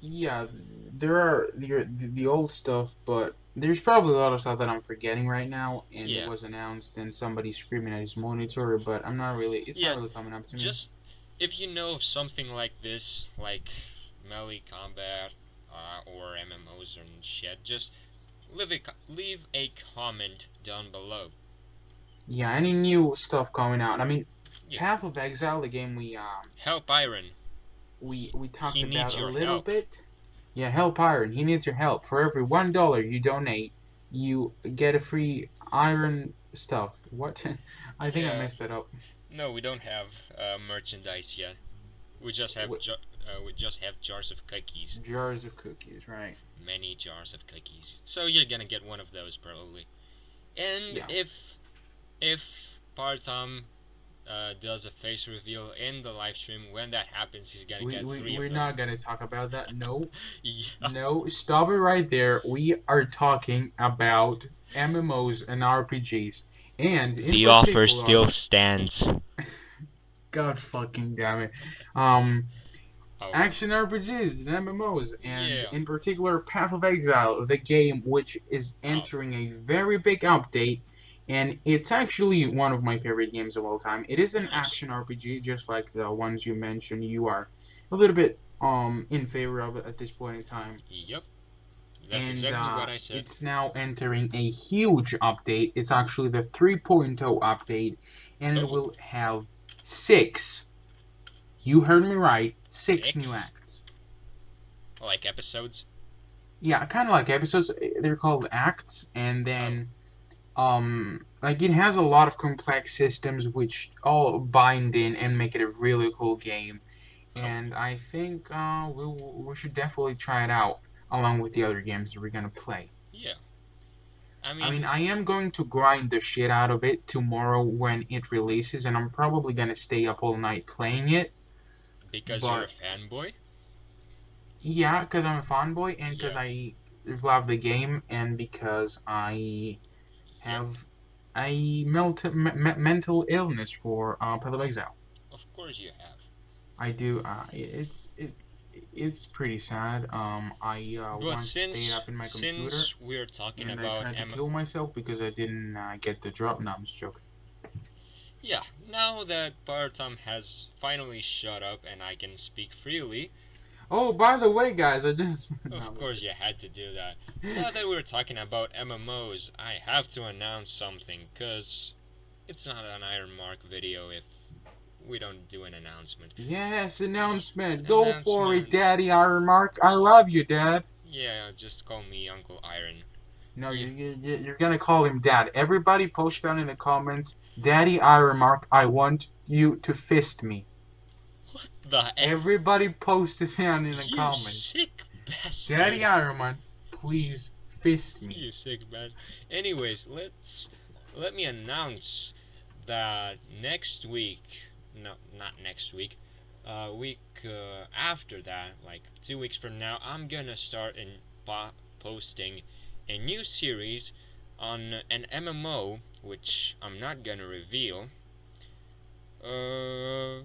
yeah, there are the old stuff, but there's probably a lot of stuff that I'm forgetting right now, and it Yeah. was announced, and somebody's screaming at his monitor, but I'm not really. It's not Yeah. really coming up to me. Just if you know of something like this, like melee combat or MMOs and shit, just leave a comment down below. Yeah, any new stuff coming out? I mean, Yeah. Path of Exile, the game Help Iron. we talked He needs about a your little help. bit. Yeah, help Iron. He needs your help. For every $1 you donate, you get a free iron stuff. What? I think I Yeah. messed that up. No, we don't have merchandise yet. We just have jars of cookies. Jars of cookies, right? Many jars of cookies. So you're gonna get one of those probably. And Yeah. if Powertom does a face reveal in the live stream. When that happens, he's gonna We, get we, three of we're them. not gonna talk about that. No, Yeah. no, stop it right there. We are talking about MMOs and RPGs. And in The offer particular, still stands. God fucking damn it. Um, Oh, Action RPGs and MMOs, and yeah. in particular Path of Exile, the game which is Oh, entering a very big update, and it's actually one of my favorite games of all time. It is an nice. action RPG, just like the ones you mentioned. You are a little bit in favor of it at this point in time, Yep. That's and exactly what I said. it's now entering a huge update. It's actually the 3.0 update, and it Oh, will have six. You heard me right. Six new six? acts. Like episodes? Yeah, kind of like episodes. They're called acts, and Oh, then like it has a lot of complex systems which all bind in and make it a really cool game. oh, And I think we should definitely try it out along with the other games that we're gonna play. yeah. I I mean, mean, I am going to grind the shit out of it tomorrow when it releases, and I'm probably gonna stay up all night playing it. because you're a But fanboy? yeah, because I'm a fanboy, and because Yeah. I love the game, and because I Yep. have a mental illness for Path of Exile. Of course you have. I do. It's pretty sad. I But once stayed since up in my computer since we're talking and I about tried to kill myself because I didn't get the drop. No, I'm just joking. yeah, now that Powertom has finally shut up and I can speak freely, Oh, by the way, guys, I just of no, course you had to do that. Now that we're talking about MMOs, I have to announce something, cause it's not an Iron Mark video if we don't do an announcement. yes, announcement. Go for it, Announcement. Daddy Iron Mark. I love you, Dad. Yeah, just call me Uncle Iron. No, Yeah. you're gonna call him Dad. Everybody post down in the comments, Daddy Iron Mark, I want you to fist me. The F- Everybody post it down in the you comments. sick bastard. Daddy Iron Mark, please fist me. You sick bastard. Anyways, let me announce that next week, no, not next week, week after that, like 2 weeks from now, I'm gonna start posting a new series on an MMO, which I'm not gonna reveal.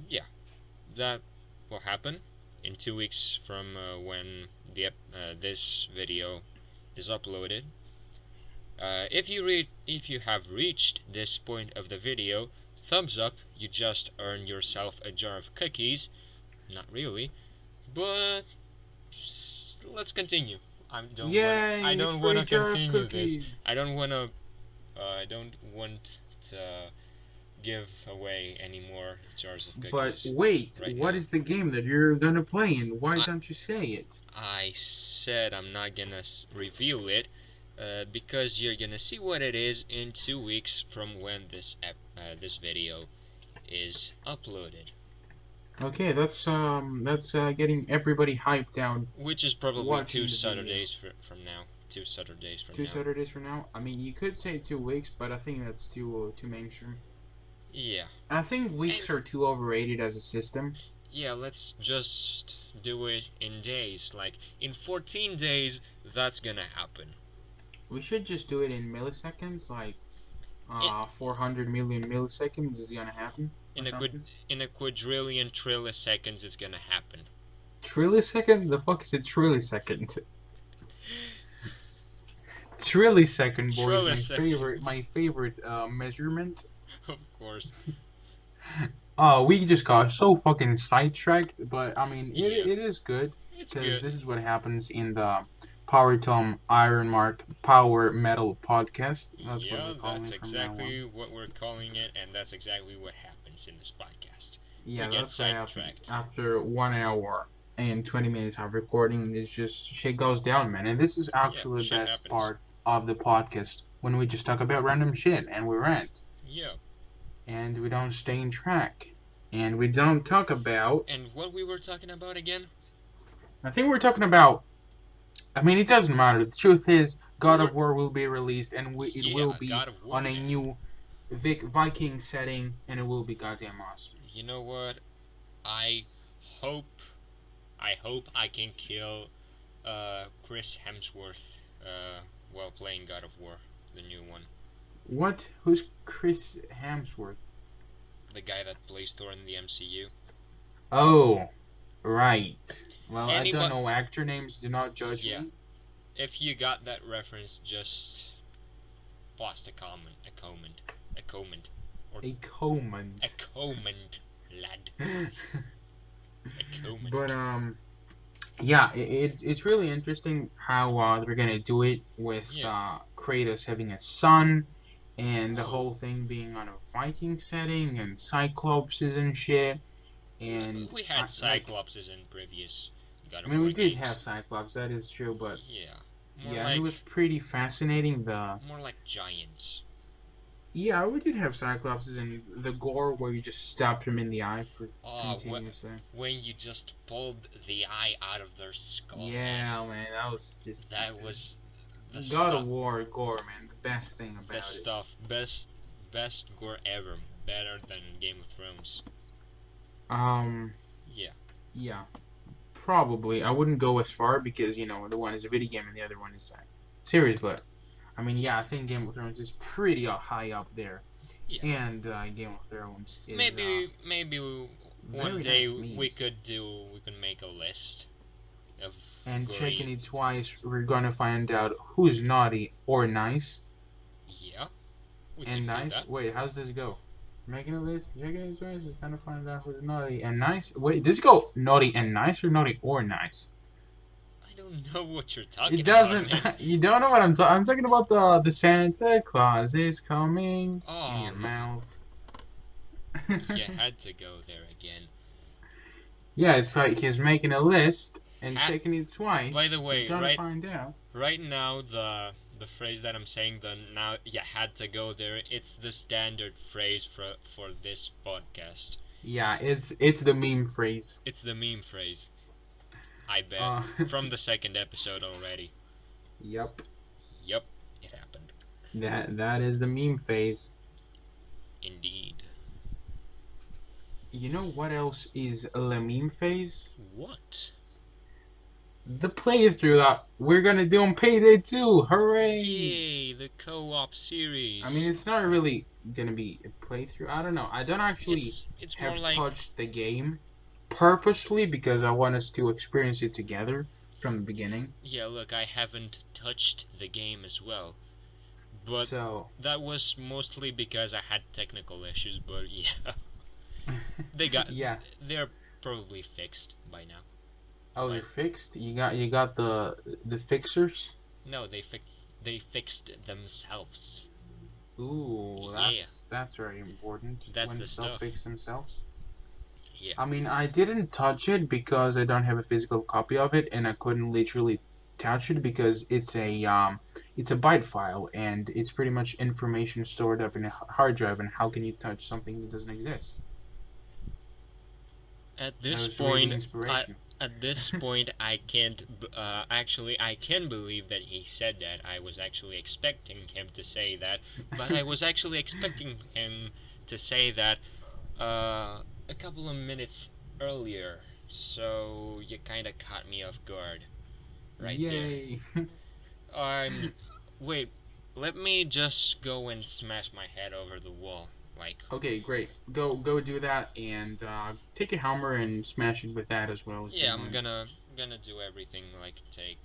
Yeah, that will happen in 2 weeks from when this video is uploaded. If you have reached this point of the video, thumbs up. You just earned yourself a jar of cookies. Not really, but let's continue. Yay, I don't free wanna jar of continue this. cookies. I don't wanna. I don't want to give away any more jars of But cookies. wait, right what now. is the game that you're gonna play and why I- don't you say it? I said I'm not gonna reveal it because you're gonna see what it is in 2 weeks from when this video is uploaded, Okay, that's getting everybody hyped down. which is probably Watching two the video. Saturdays from now. 2 Saturdays from Two now. Saturdays from now. I mean, you could say 2 weeks, but I think that's too mainstream. Yeah, I think weeks are too overrated as a system. yeah. Let's just do it in days. Like in 14 days, that's gonna happen. We should just do it in milliseconds, like It- 400 million milliseconds is gonna happen. In a quadrillion trilliseconds, it's gonna happen. Trillisecond? The fuck is a trillisecond? Trillisecond, boys, Trillisecond. my favorite measurement. Of course. We just got so fucking sidetracked, but I mean, Yeah. it is good It's because good. this is what happens in the Powertom Iron Mark Powermetal Podcast. That's what Yeah, we're calling that's it from now on. exactly what we're calling it, and that's exactly what happens in this podcast. Yeah, we get that's what happens sidetracked. after 1 hour and 20 minutes of recording. It's just shit goes down, man. And this is actually the shit best happens. part of the podcast when we just talk about random shit and we rant Yeah. and we don't stay in track and we don't talk about. And what we were talking about again? I think we're talking about. I mean, it doesn't matter. The truth is, God of War will be released and it Yeah, will be God of War, on a man. new Viking setting, and it will be goddamn awesome. You know what? I hope I can kill Chris Hemsworth while playing God of War, the new one. What? Who's Chris Hemsworth? The guy that plays Thor in the MCU. Oh, right. Well, I Anyone- don't know actor names. Do not judge Yeah. me. If you got that reference, just post a comment, A comment. a comment, lad, a comment. But yeah, it's really interesting how they're gonna do it with Kratos having a son, and the whole thing being on a Viking setting and Cyclopses and shit. And we had Cyclopses in previous God of I mean, War we did games. have Cyclops. That is true, but More yeah, like, it was pretty fascinating. more like giants. Yeah, we did have Cyclopses and the gore where you just stabbed him in the eye for Oh, continuously. when you just pulled the eye out of their skull. Yeah, man, that was just. That was the God of War gore, man. The best thing about best it. stuff. Best gore ever. Better than Game of Thrones. Yeah. Yeah. Probably. I wouldn't go as far because, the one is a video game and the other one is series, but I mean, yeah, I think Game of Thrones is pretty high up there. Yeah. And Game of Thrones is maybe one day nice we could make a list of and gory- checking it twice, we're gonna find out who's naughty or nice. Yeah. We And could do nice. that. Wait, how's this go? Making a list, checking it twice, is gonna find out who's naughty and nice. Wait, does it go naughty and nice or naughty or nice? I don't know what you're talking It doesn't. about. You don't know what I'm talking. I'm talking about the Santa Claus is coming Oh, in your mouth. You had to go there again. Yeah, it's like he's making a list and Ha- checking it twice. By the way, he's gonna right- find out. Right now, the phrase that I'm saying, now you had to go there, it's the standard phrase for this podcast. Yeah, it's the meme phrase. It's the meme phrase. I bet. From the second episode already. Yep. Yep, it happened. That is the meme phase. Indeed. You know what else is a meme phase? What? The playthrough that we're gonna do on Payday 2. Hooray! Yay, the co-op series. I mean, it's not really gonna be a playthrough. I don't know. I don't actually it's more have like touched the game purposely because I want us to experience it together from the beginning. Yeah, look, I haven't touched the game as well. But So that was mostly because I had technical issues, but yeah. yeah. They're probably fixed by now. Oh, they're fixed. You got the fixers. No, they fixed themselves. Ooh, Yeah. that's very important. That's when the stuff stuff. fix themselves. Yeah. I mean, I didn't touch it because I don't have a physical copy of it, and I couldn't literally touch it because it's a byte file, and it's pretty much information stored up in a hard drive. And how can you touch something that doesn't exist? At That this was really point, inspiration. At this point, I can't. Actually, I can believe that he said that. I was actually expecting him to say that, but I was actually expecting him to say that a couple of minutes earlier. So you kind of caught me off guard, right Yay! there. Wait. Let me just go and smash my head over the wall. Like. Okay, great. Go do that and take a hammer and smash it with that as well. if you Yeah, I'm want. gonna do everything like take.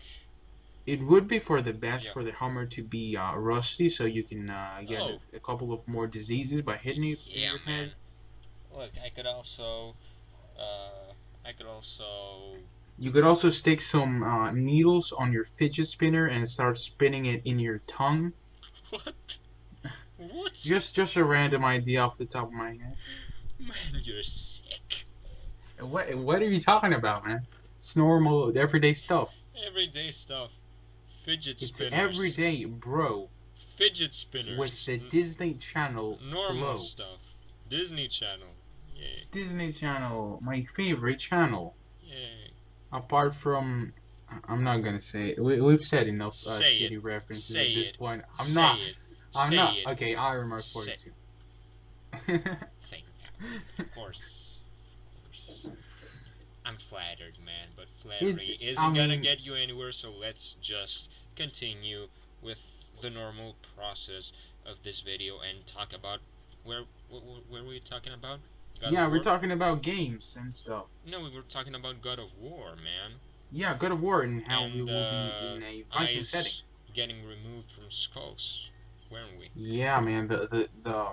It would be for the best Yeah. for the hammer to be rusty, so you can get Oh. a couple of more diseases by hitting it in Yeah, your man. head. Look, I could also. You could also stick some needles on your fidget spinner and start spinning it in your tongue. What? What? Just a random idea off the top of my head. Man, you're sick. What are you talking about, man? It's normal, everyday stuff. Everyday stuff. Fidget It's spinners. everyday, bro. Fidget spinners. With the Disney Channel normal flow. stuff. Disney Channel. Yay. Disney Channel, my favorite channel. Yay. Apart from, I'm not gonna say it. We've said enough Say shitty it. references Say at this it. point. Say I'm not. it. I'm Say not. it. Okay, I remark Say- 42. Thank you. Of course. Of course. I'm flattered, man, but It's, flattery I isn't gonna mean, get you anywhere, so let's just continue with the normal process of this video and talk about where were we talking about? God of yeah, we're War? talking about games and stuff. No, we were talking about God of War, man. Yeah, God of War and how we And will be in a Viking setting. eyes getting removed from skulls, weren't we? Yeah, man, the The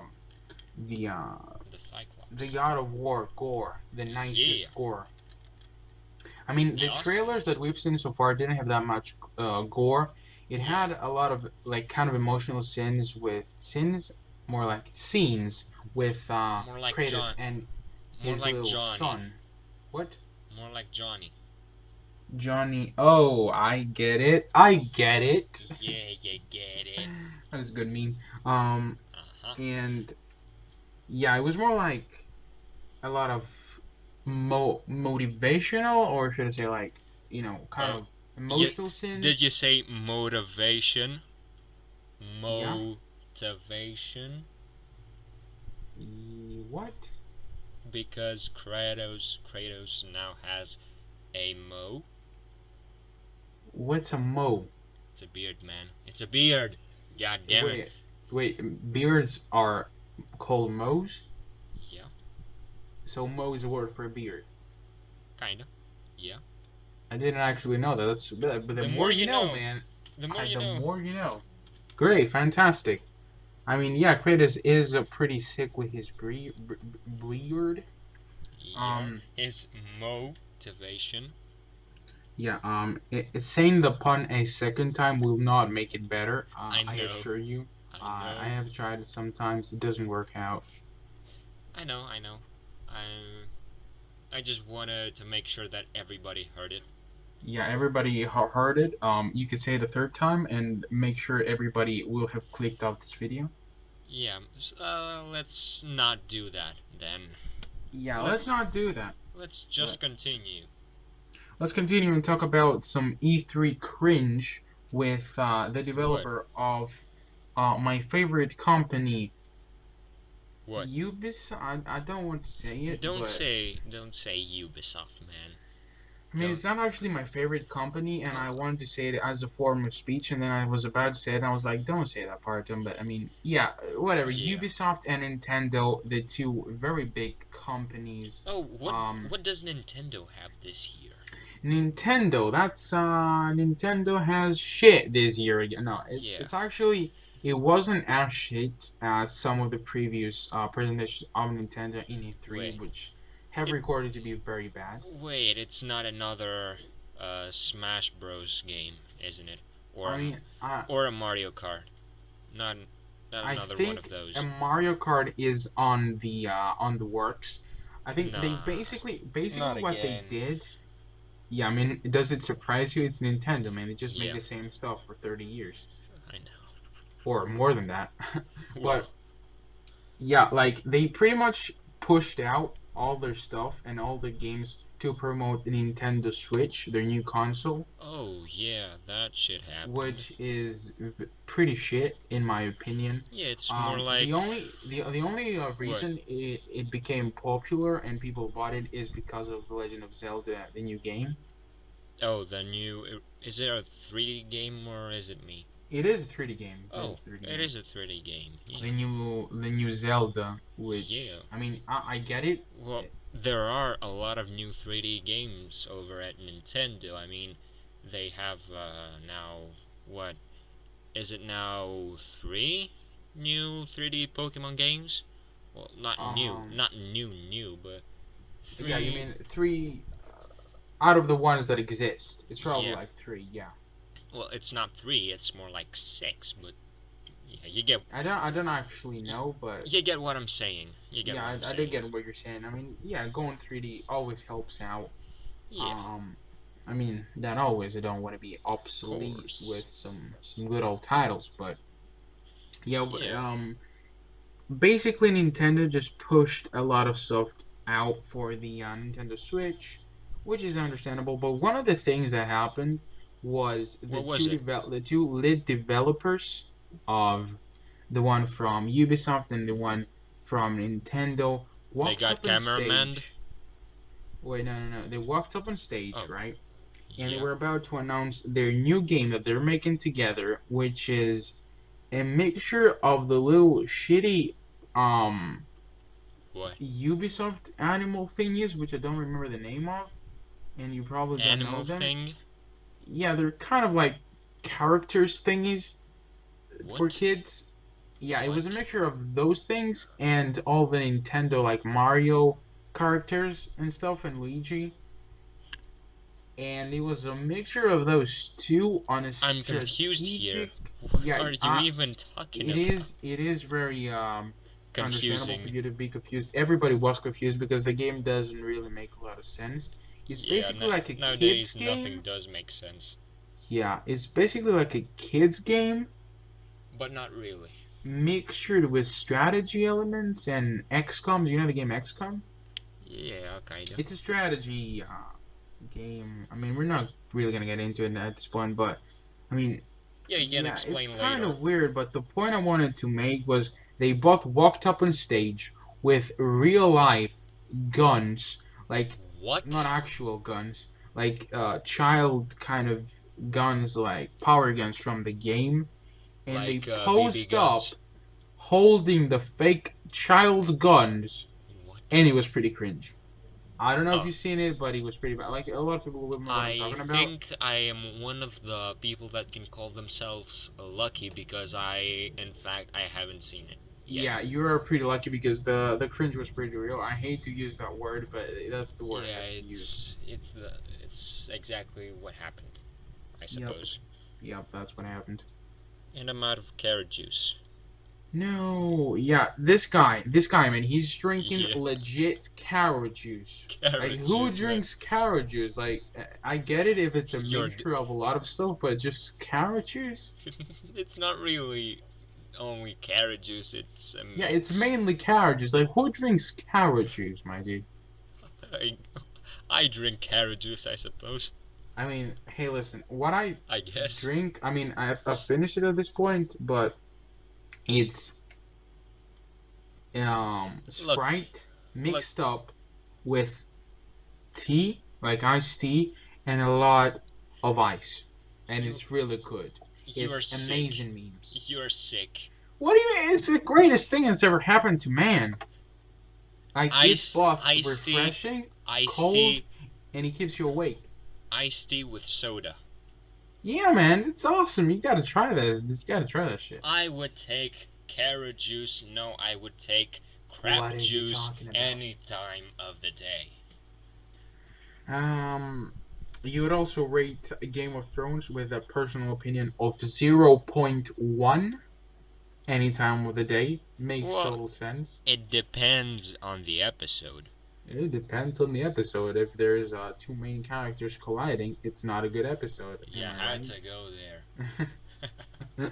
the Cyclops. God of War gore, the Yeah, nicest gore. I mean, the the trailers awesomest. that we've seen so far didn't have that much gore. It Yeah, had a lot of like kind of emotional more like scenes with more like Kratos John, and more his like little Johnny, son. What? more like Johnny. Johnny. Oh, I get it. I get it. Yeah, you get it. That was a good meme. Um, Uh-huh. and yeah, it was more like a lot of motivational, or should I say, like, kind Oh, of you, emotional did sins. you say motivation? Yeah. Motivation? What? Because Kratos now has a mo. What's a mo? It's a beard, man. It's a beard. God damn it. Wait, wait. Beards are called mo's. Yeah, So mo is a word for a beard. kinda. Yeah. I didn't actually know that. But the The more more you you know, know. man. The more you The know. more you know. Great, fantastic. I mean, yeah, Kratos is pretty sick with his beard. Yeah. Um, His motivation. yeah. Saying the pun a second time will not make it better. I I know. assure you. I I know. have tried it sometimes. It doesn't work out. I know. I know. I I just wanted to make sure that everybody heard it. Yeah, everybody heard it. You could say it a third time and make sure everybody will have clicked off this video. Yeah. Let's not do that then. Yeah, let's Let's not do that. let's Let, just continue. let's continue and talk about some E3 cringe with the What? developer of my favorite company, What? Ubisoft. I don't want to say it, but Don't say Ubisoft, man. I mean, Don't. it's not actually my favorite company, and I Oh, wanted to say it as a form of speech, and then I was about to say it, and I was like, don't say that part, but I mean, yeah, whatever. yeah. Ubisoft and Nintendo, the two very big companies. Oh, Um, what does Nintendo have this year? Nintendo has shit this year again. No, Yeah. it's actually it wasn't as shit as some of the previous presentations of Nintendo in E3, Wait. which have It recorded to be very bad. wait, it's not another Smash Bros game, isn't it? I mean, Or a Mario Kart. Not not I another one of think a those. Mario Kart is on the works. I think they Nah. basically Not what they again. did. Yeah, I mean, does it surprise you? It's Nintendo, man. They just make Yeah, the same stuff for 30 years I know. or more than that. Well, But yeah, like they pretty much pushed out all their stuff and all their games to promote the Nintendo Switch, their new console, oh yeah, that shit happened. which is pretty shit in my opinion. Yeah, it's more like The only what? reason it became popular and people bought it is because of The Legend of Zelda, the new game. Oh, the new. Is it a 3D game or is it me? It is a 3D game. It is a Oh, 3D it game. is a 3D game. Yeah. The new Zelda, which Yeah. I mean, I get it. Well, there are a lot of new 3D games over at Nintendo. I mean, they have now what is it now 3 new 3D Pokemon games? Well, Um, not new, but yeah, you 3. mean three out of the ones that exist? It's probably Yeah. like three. Yeah. Well, it's not 3. It's more like 6. But yeah, you get I don't actually know, but you get what I'm saying. You get yeah, what I'm I do saying. get what you're saying. I mean, yeah, going 3D always helps out. Yeah, Um, I mean, that always. I don't want to be of obsolete course. with some good old titles, but yeah. Yeah. Basically, Nintendo just pushed a lot of stuff out for the Nintendo Switch, which is understandable. But one of the things that happened was What was it? the two lead developers of the one from Ubisoft and the one from Nintendo They walked got up on cameraman. stage. Wait, no. They walked up on stage, Oh, right? And they yeah. were about to announce their new game that they're making together, which is a mixture of the little shitty What? Ubisoft animal thingies, which I don't remember the name of, and you probably don't know Animal them. thing? Yeah, they're kind of like characters thingies for What? kids. Yeah, it was a What? mixture of those things and all the Nintendo like Mario characters and stuff and Luigi. And it was a mixture of those two on a I'm confused here. strategic. What Yeah, are you even talking it about? is. It is very understandable for Confusing. you to be confused. Everybody was confused because the game doesn't really make a lot of sense. It's Yeah, basically like a kids nowadays nothing game. does make sense. Yeah, it's basically like a kids game But not really. mixtured with strategy elements and XCOM. Do you know the game XCOM? Yeah, kinda. It's a strategy game. I mean, we're not really gonna get into it at this point, but I mean, Yeah, you can yeah, it's explain kind later. of weird. But the point I wanted to make was they both walked up on stage with real life guns, like not What? actual guns, like child kind of guns, like power guns from the game, and they Like BB posed guns. up holding the fake child guns, What? and it was pretty cringe. I don't know if Oh, you've seen it, but it was pretty bad. Like a lot of people will remember what I'm I talking about. think I am one of the people that can call themselves lucky because in fact, I haven't seen it yet. Yeah, you're pretty lucky because the cringe was pretty real. I hate to use that word, but that's the word I Yeah, have to use. it's exactly what happened, I Yep, suppose. yep, that's what happened. And I'm out of carrot juice. No, yeah, this guy, man, he's drinking Yeah, legit carrot juice. Like, carrot who juice, man. drinks carrot juice? Like, I get it if it's a You're. D- mixture of a lot of stuff, but just carrot juice? it's not really only carrot juice. It's a Yeah, it's mix. mainly carrot juice. Like, who drinks carrot juice, my dude? I, I drink carrot juice, I suppose. I mean, hey, listen, what I I guess. drink, I mean, I've finished it at this point, but it's Look, Sprite look. mixed up with tea, like iced tea, and a lot of ice, and You it's really good. you are It's sick. amazing memes. You are sick. What do you mean? It's the greatest thing that's ever happened to man. Like it's both Iced tea, refreshing, iced cold, tea, and it keeps you awake. iced tea with soda. Yeah, man, it's awesome. You gotta try that. You gotta try that shit. I would take carrot juice. No, I would take crap What are you juice talking about? any time of the day. Um, you would also rate Game of Thrones with a personal opinion of 0.1 any time of the day. Makes Well, total sense. it depends on the episode. It depends on the episode. If there's two main characters colliding, it's not a good episode. You Am had I to go there. right?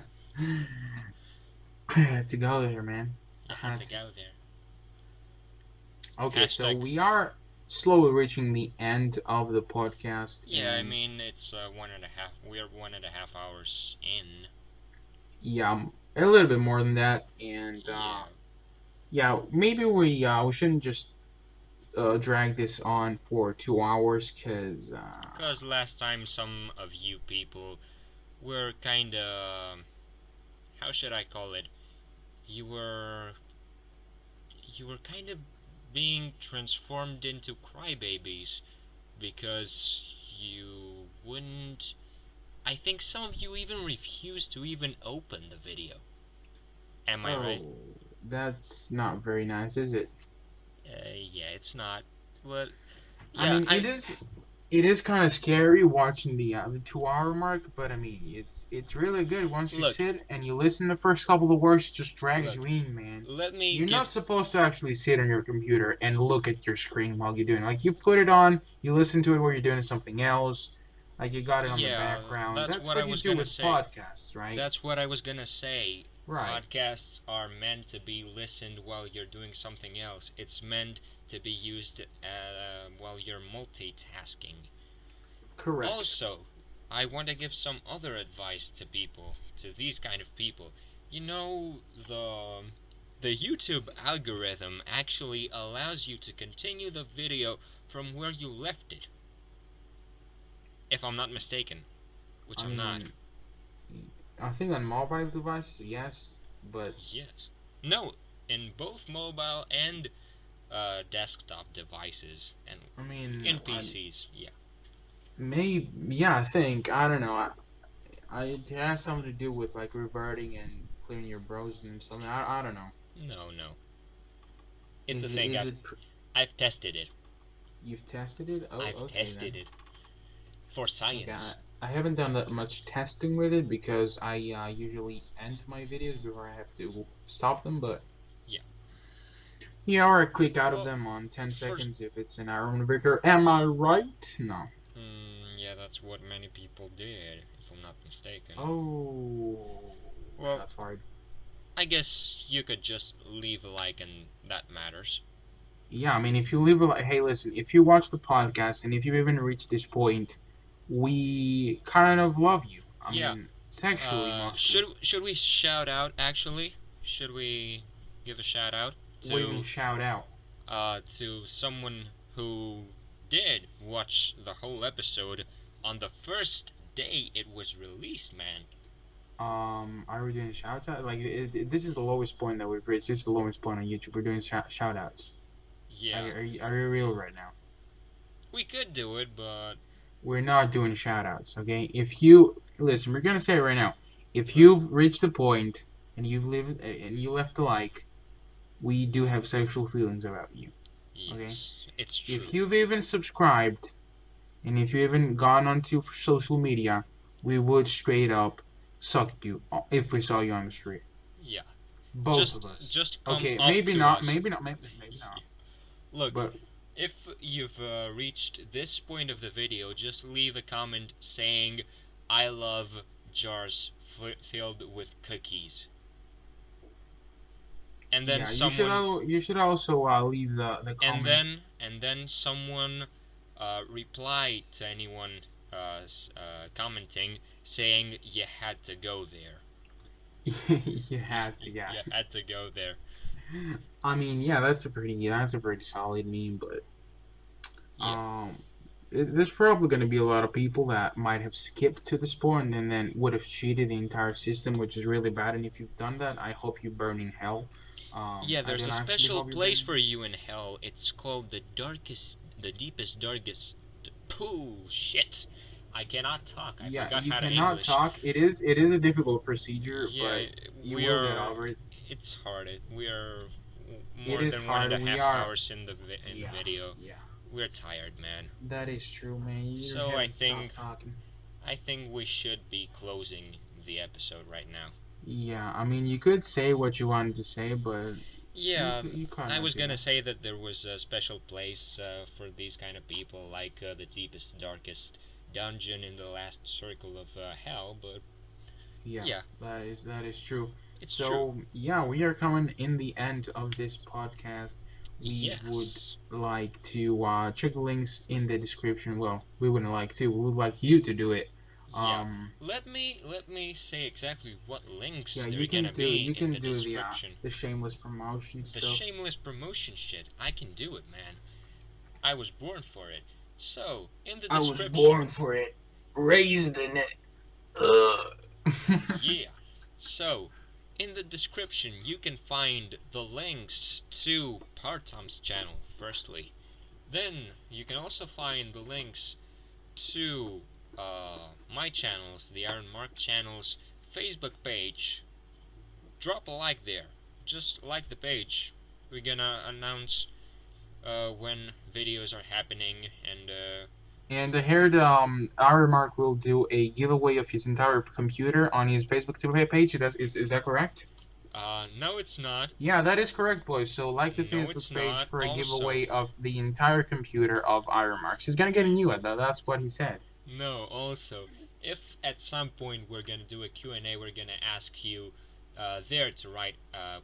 I had to go there, man. I You had had to to. go there. Okay, so Hashtag. we are slowly reaching the end of the podcast, Yeah, I and mean it's 1.5. We're 1.5 hours in. yeah, a little bit more than that, and Yeah. yeah, maybe we shouldn't just drag this on for 2 hours, cause Because last time some of you people were kind of, how should I call it? You were you were kind of being transformed into crybabies because you wouldn't. I think some of you even refused to even open the video. Am I right? oh, that's not very nice, is it? Yeah, it's not. But I yeah, mean, it is kind of scary watching the 2 hour mark, but I mean, it's really good once you look, sit and you listen the first couple of words, it just drags look. you in, man. Let me You're not give. supposed to actually sit on your computer and look at your screen while you're doing it. Like, you put it on, you listen to it while you're doing something else, like you got it on the Yeah, background. that's That's what I what you was do gonna with say. podcasts, right? That's what I was gonna say. Right. Podcasts are meant to be listened while you're doing something else. It's meant to be used while you're multitasking. Correct. Also, I want to give some other advice to people, to these kind of people. You know the YouTube algorithm actually allows you to continue the video from where you left it. If I'm not mistaken, which I I'm not. mean, I think on mobile devices, yes, but Yes. No, in both mobile and desktop devices and I mean, in PCs. Yeah. yeah, I think I don't know. It has something to do with like reverting and clearing your browser and something. I don't know. No, no. It's a Is it thing. is it? I've tested it. You've tested it? Oh, I've okay tested then. it for Okay, science. I haven't done that much testing with it because I usually end my videos before I have to stop them. But Yeah. yeah, or I click out of Well, them on 10 for seconds if it's an Iron Vicar. Am I right? No. yeah, that's what many people did, if I'm not mistaken. Oh, Well, shots fired. I guess you could just leave a like and that matters. Yeah, I mean, if you leave a like, hey, listen, if you watch the podcast and if you even reach this point, we kind of love you. I Yeah. mean, sexually mostly. Should we shout out actually? Should we give a shout out What do you mean shout out? to someone who did watch the whole episode on the first day it was released, man. Are we doing shout out? Like, this is the lowest point that we've reached. This is the lowest point on YouTube. We're doing shout outs. Yeah. Are you real right now? We could do it, but We're not doing shout outs, okay? If you listen, we're gonna say it right now. If you've reached a point and you left a like, we do have sexual feelings about you. Okay? yes, it's true. If you've even subscribed and if you've even gone onto social media, we would straight up suck you if we saw you on the street. Yeah. Both of us. Just come Okay, up maybe to not, us. maybe not. Look, But if you've reached this point of the video, just leave a comment saying, "I love jars filled with cookies." And then yeah, someone you should also leave the comment. and then someone reply to anyone commenting saying you had to go there. You had to, yeah. You had to go there. I mean, yeah, that's a pretty solid meme, but Yeah. there's probably going to be a lot of people that might have skipped to this point and then would have cheated the entire system, which is really bad. And if you've done that, I hope you burn in hell. Yeah, I there's don't a actually special hope you place burn. for you in hell. It's called the deepest, darkest. Pooh, shit. I cannot talk. I Yeah, forgot you how to cannot English. talk. It is a difficult procedure, Yeah, but you we will get are. over it. It's hard. We are It more is than one and hard. a We half are. hours in the Yeah, video. yeah. We're tired, man. That is true, man. You So haven't stopped talking. I think we should be closing the episode right now. Yeah, I mean, you could say what you wanted to say, but Yeah, you kind I of was do gonna that. say that there was a special place for these kind of people, like the deepest, darkest dungeon in the last circle of hell, but Yeah, yeah, that is true. it's true. So yeah, we are coming in the end of this podcast. We would Yes. like to check the links in the description. Well, we wouldn't like to. We would like you to do it. Yeah. Um, Let me say exactly what links yeah, they're gonna be you in can the do description. the shameless promotion The stuff. shameless promotion shit. I can do it, man. I was born for it. So, in the I was description. born for it, raised in it. Ugh. Yeah. So, in the description, you can find the links to Powertom's channel, firstly. Then, you can also find the links to my channels, the Iron Mark channel's Facebook page. Drop a like there. Just like the page. We're gonna announce when videos are happening and And I heard our Mark will do a giveaway of his entire computer on his Facebook page. Is that correct? no, it's not. Yeah, that is correct, boys. So like the No, Facebook it's page not. for a Also, giveaway of the entire computer of Iron Marks. He's gonna get a new one. That's what he said. no, also, if at some point we're gonna do a Q&A, we're gonna ask you there to write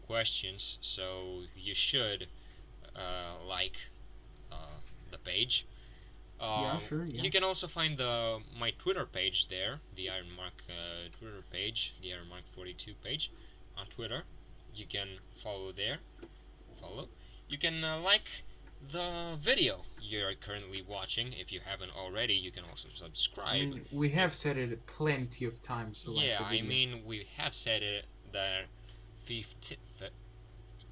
questions, so you should like the page. Yeah, sure. Yeah. You can also find my Twitter page there, the Iron Mark Twitter page, the Iron Mark 42 page on Twitter. you can follow there. Follow. You can like the video you're currently watching. If you haven't already, you can also I subscribe. mean, we have said it plenty of times to like Yeah, the I video. mean, we have said it that 50.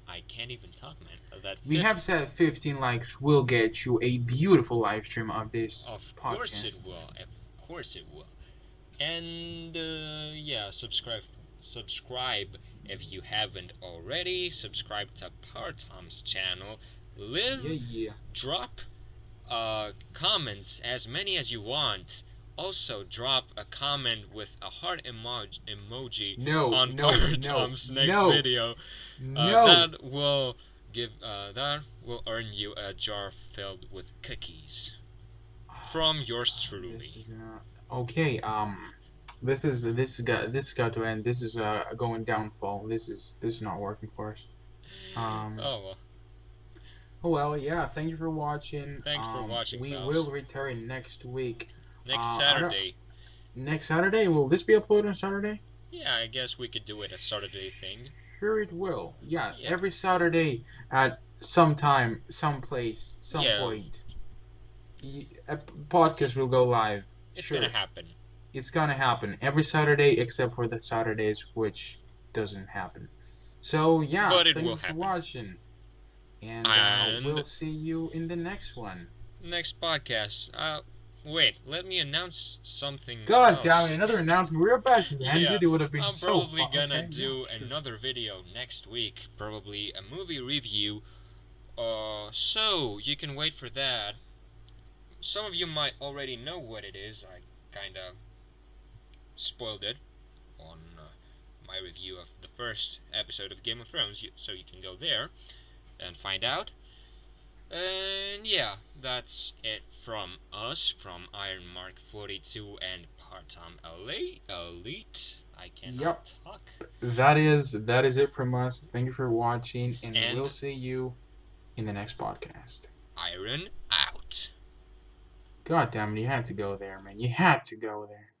I can't even talk, man. That We have said 15 likes will get you a beautiful live stream of this Of course it podcast. will. Of course it will. And yeah, subscribe if you haven't already. Subscribe to Powertom's channel. Yeah. Drop comments as many as you want. Also, drop a comment with a heart emoji No, on no, Powertom's no, next no, video. no. That will earn you a jar filled with cookies from yours truly. This is not okay. This got to end. This is going downfall. This is not working for us. Oh well. Oh well, yeah. Thank you for watching. Thanks for watching, we pals. will return next week. Next I don't- Saturday. Next Saturday? Will this be uploaded on Saturday? Yeah, I guess we could do it a Saturday thing. Sure, it will. Yeah, Yeah. every Saturday at some time, some place, some Yeah. point. A podcast will go live. It's Sure. gonna happen. It's gonna happen every Saturday except for the Saturdays which doesn't happen. So yeah, But it thank will you for happen. watching. And And- we'll see you in the next one. Next podcast. Wait, let me announce something God else. damn it, another announcement. We're about to end Yeah, it. It would have been I'm so probably fun. gonna Okay, do yeah, sure. another video next week, probably a movie review. So you can wait for that. Some of you might already know what it is. I kinda spoiled it on my review of the first episode of Game of Thrones, so you can go there and find out. And yeah, that's it from us, from Iron Mark 42 and Powertom Elite. I cannot Yep. talk. That is it from us. Thank you for watching, and And- we'll see you in the next podcast. Iron out. God damn it, you had to go there, man. You had to go there.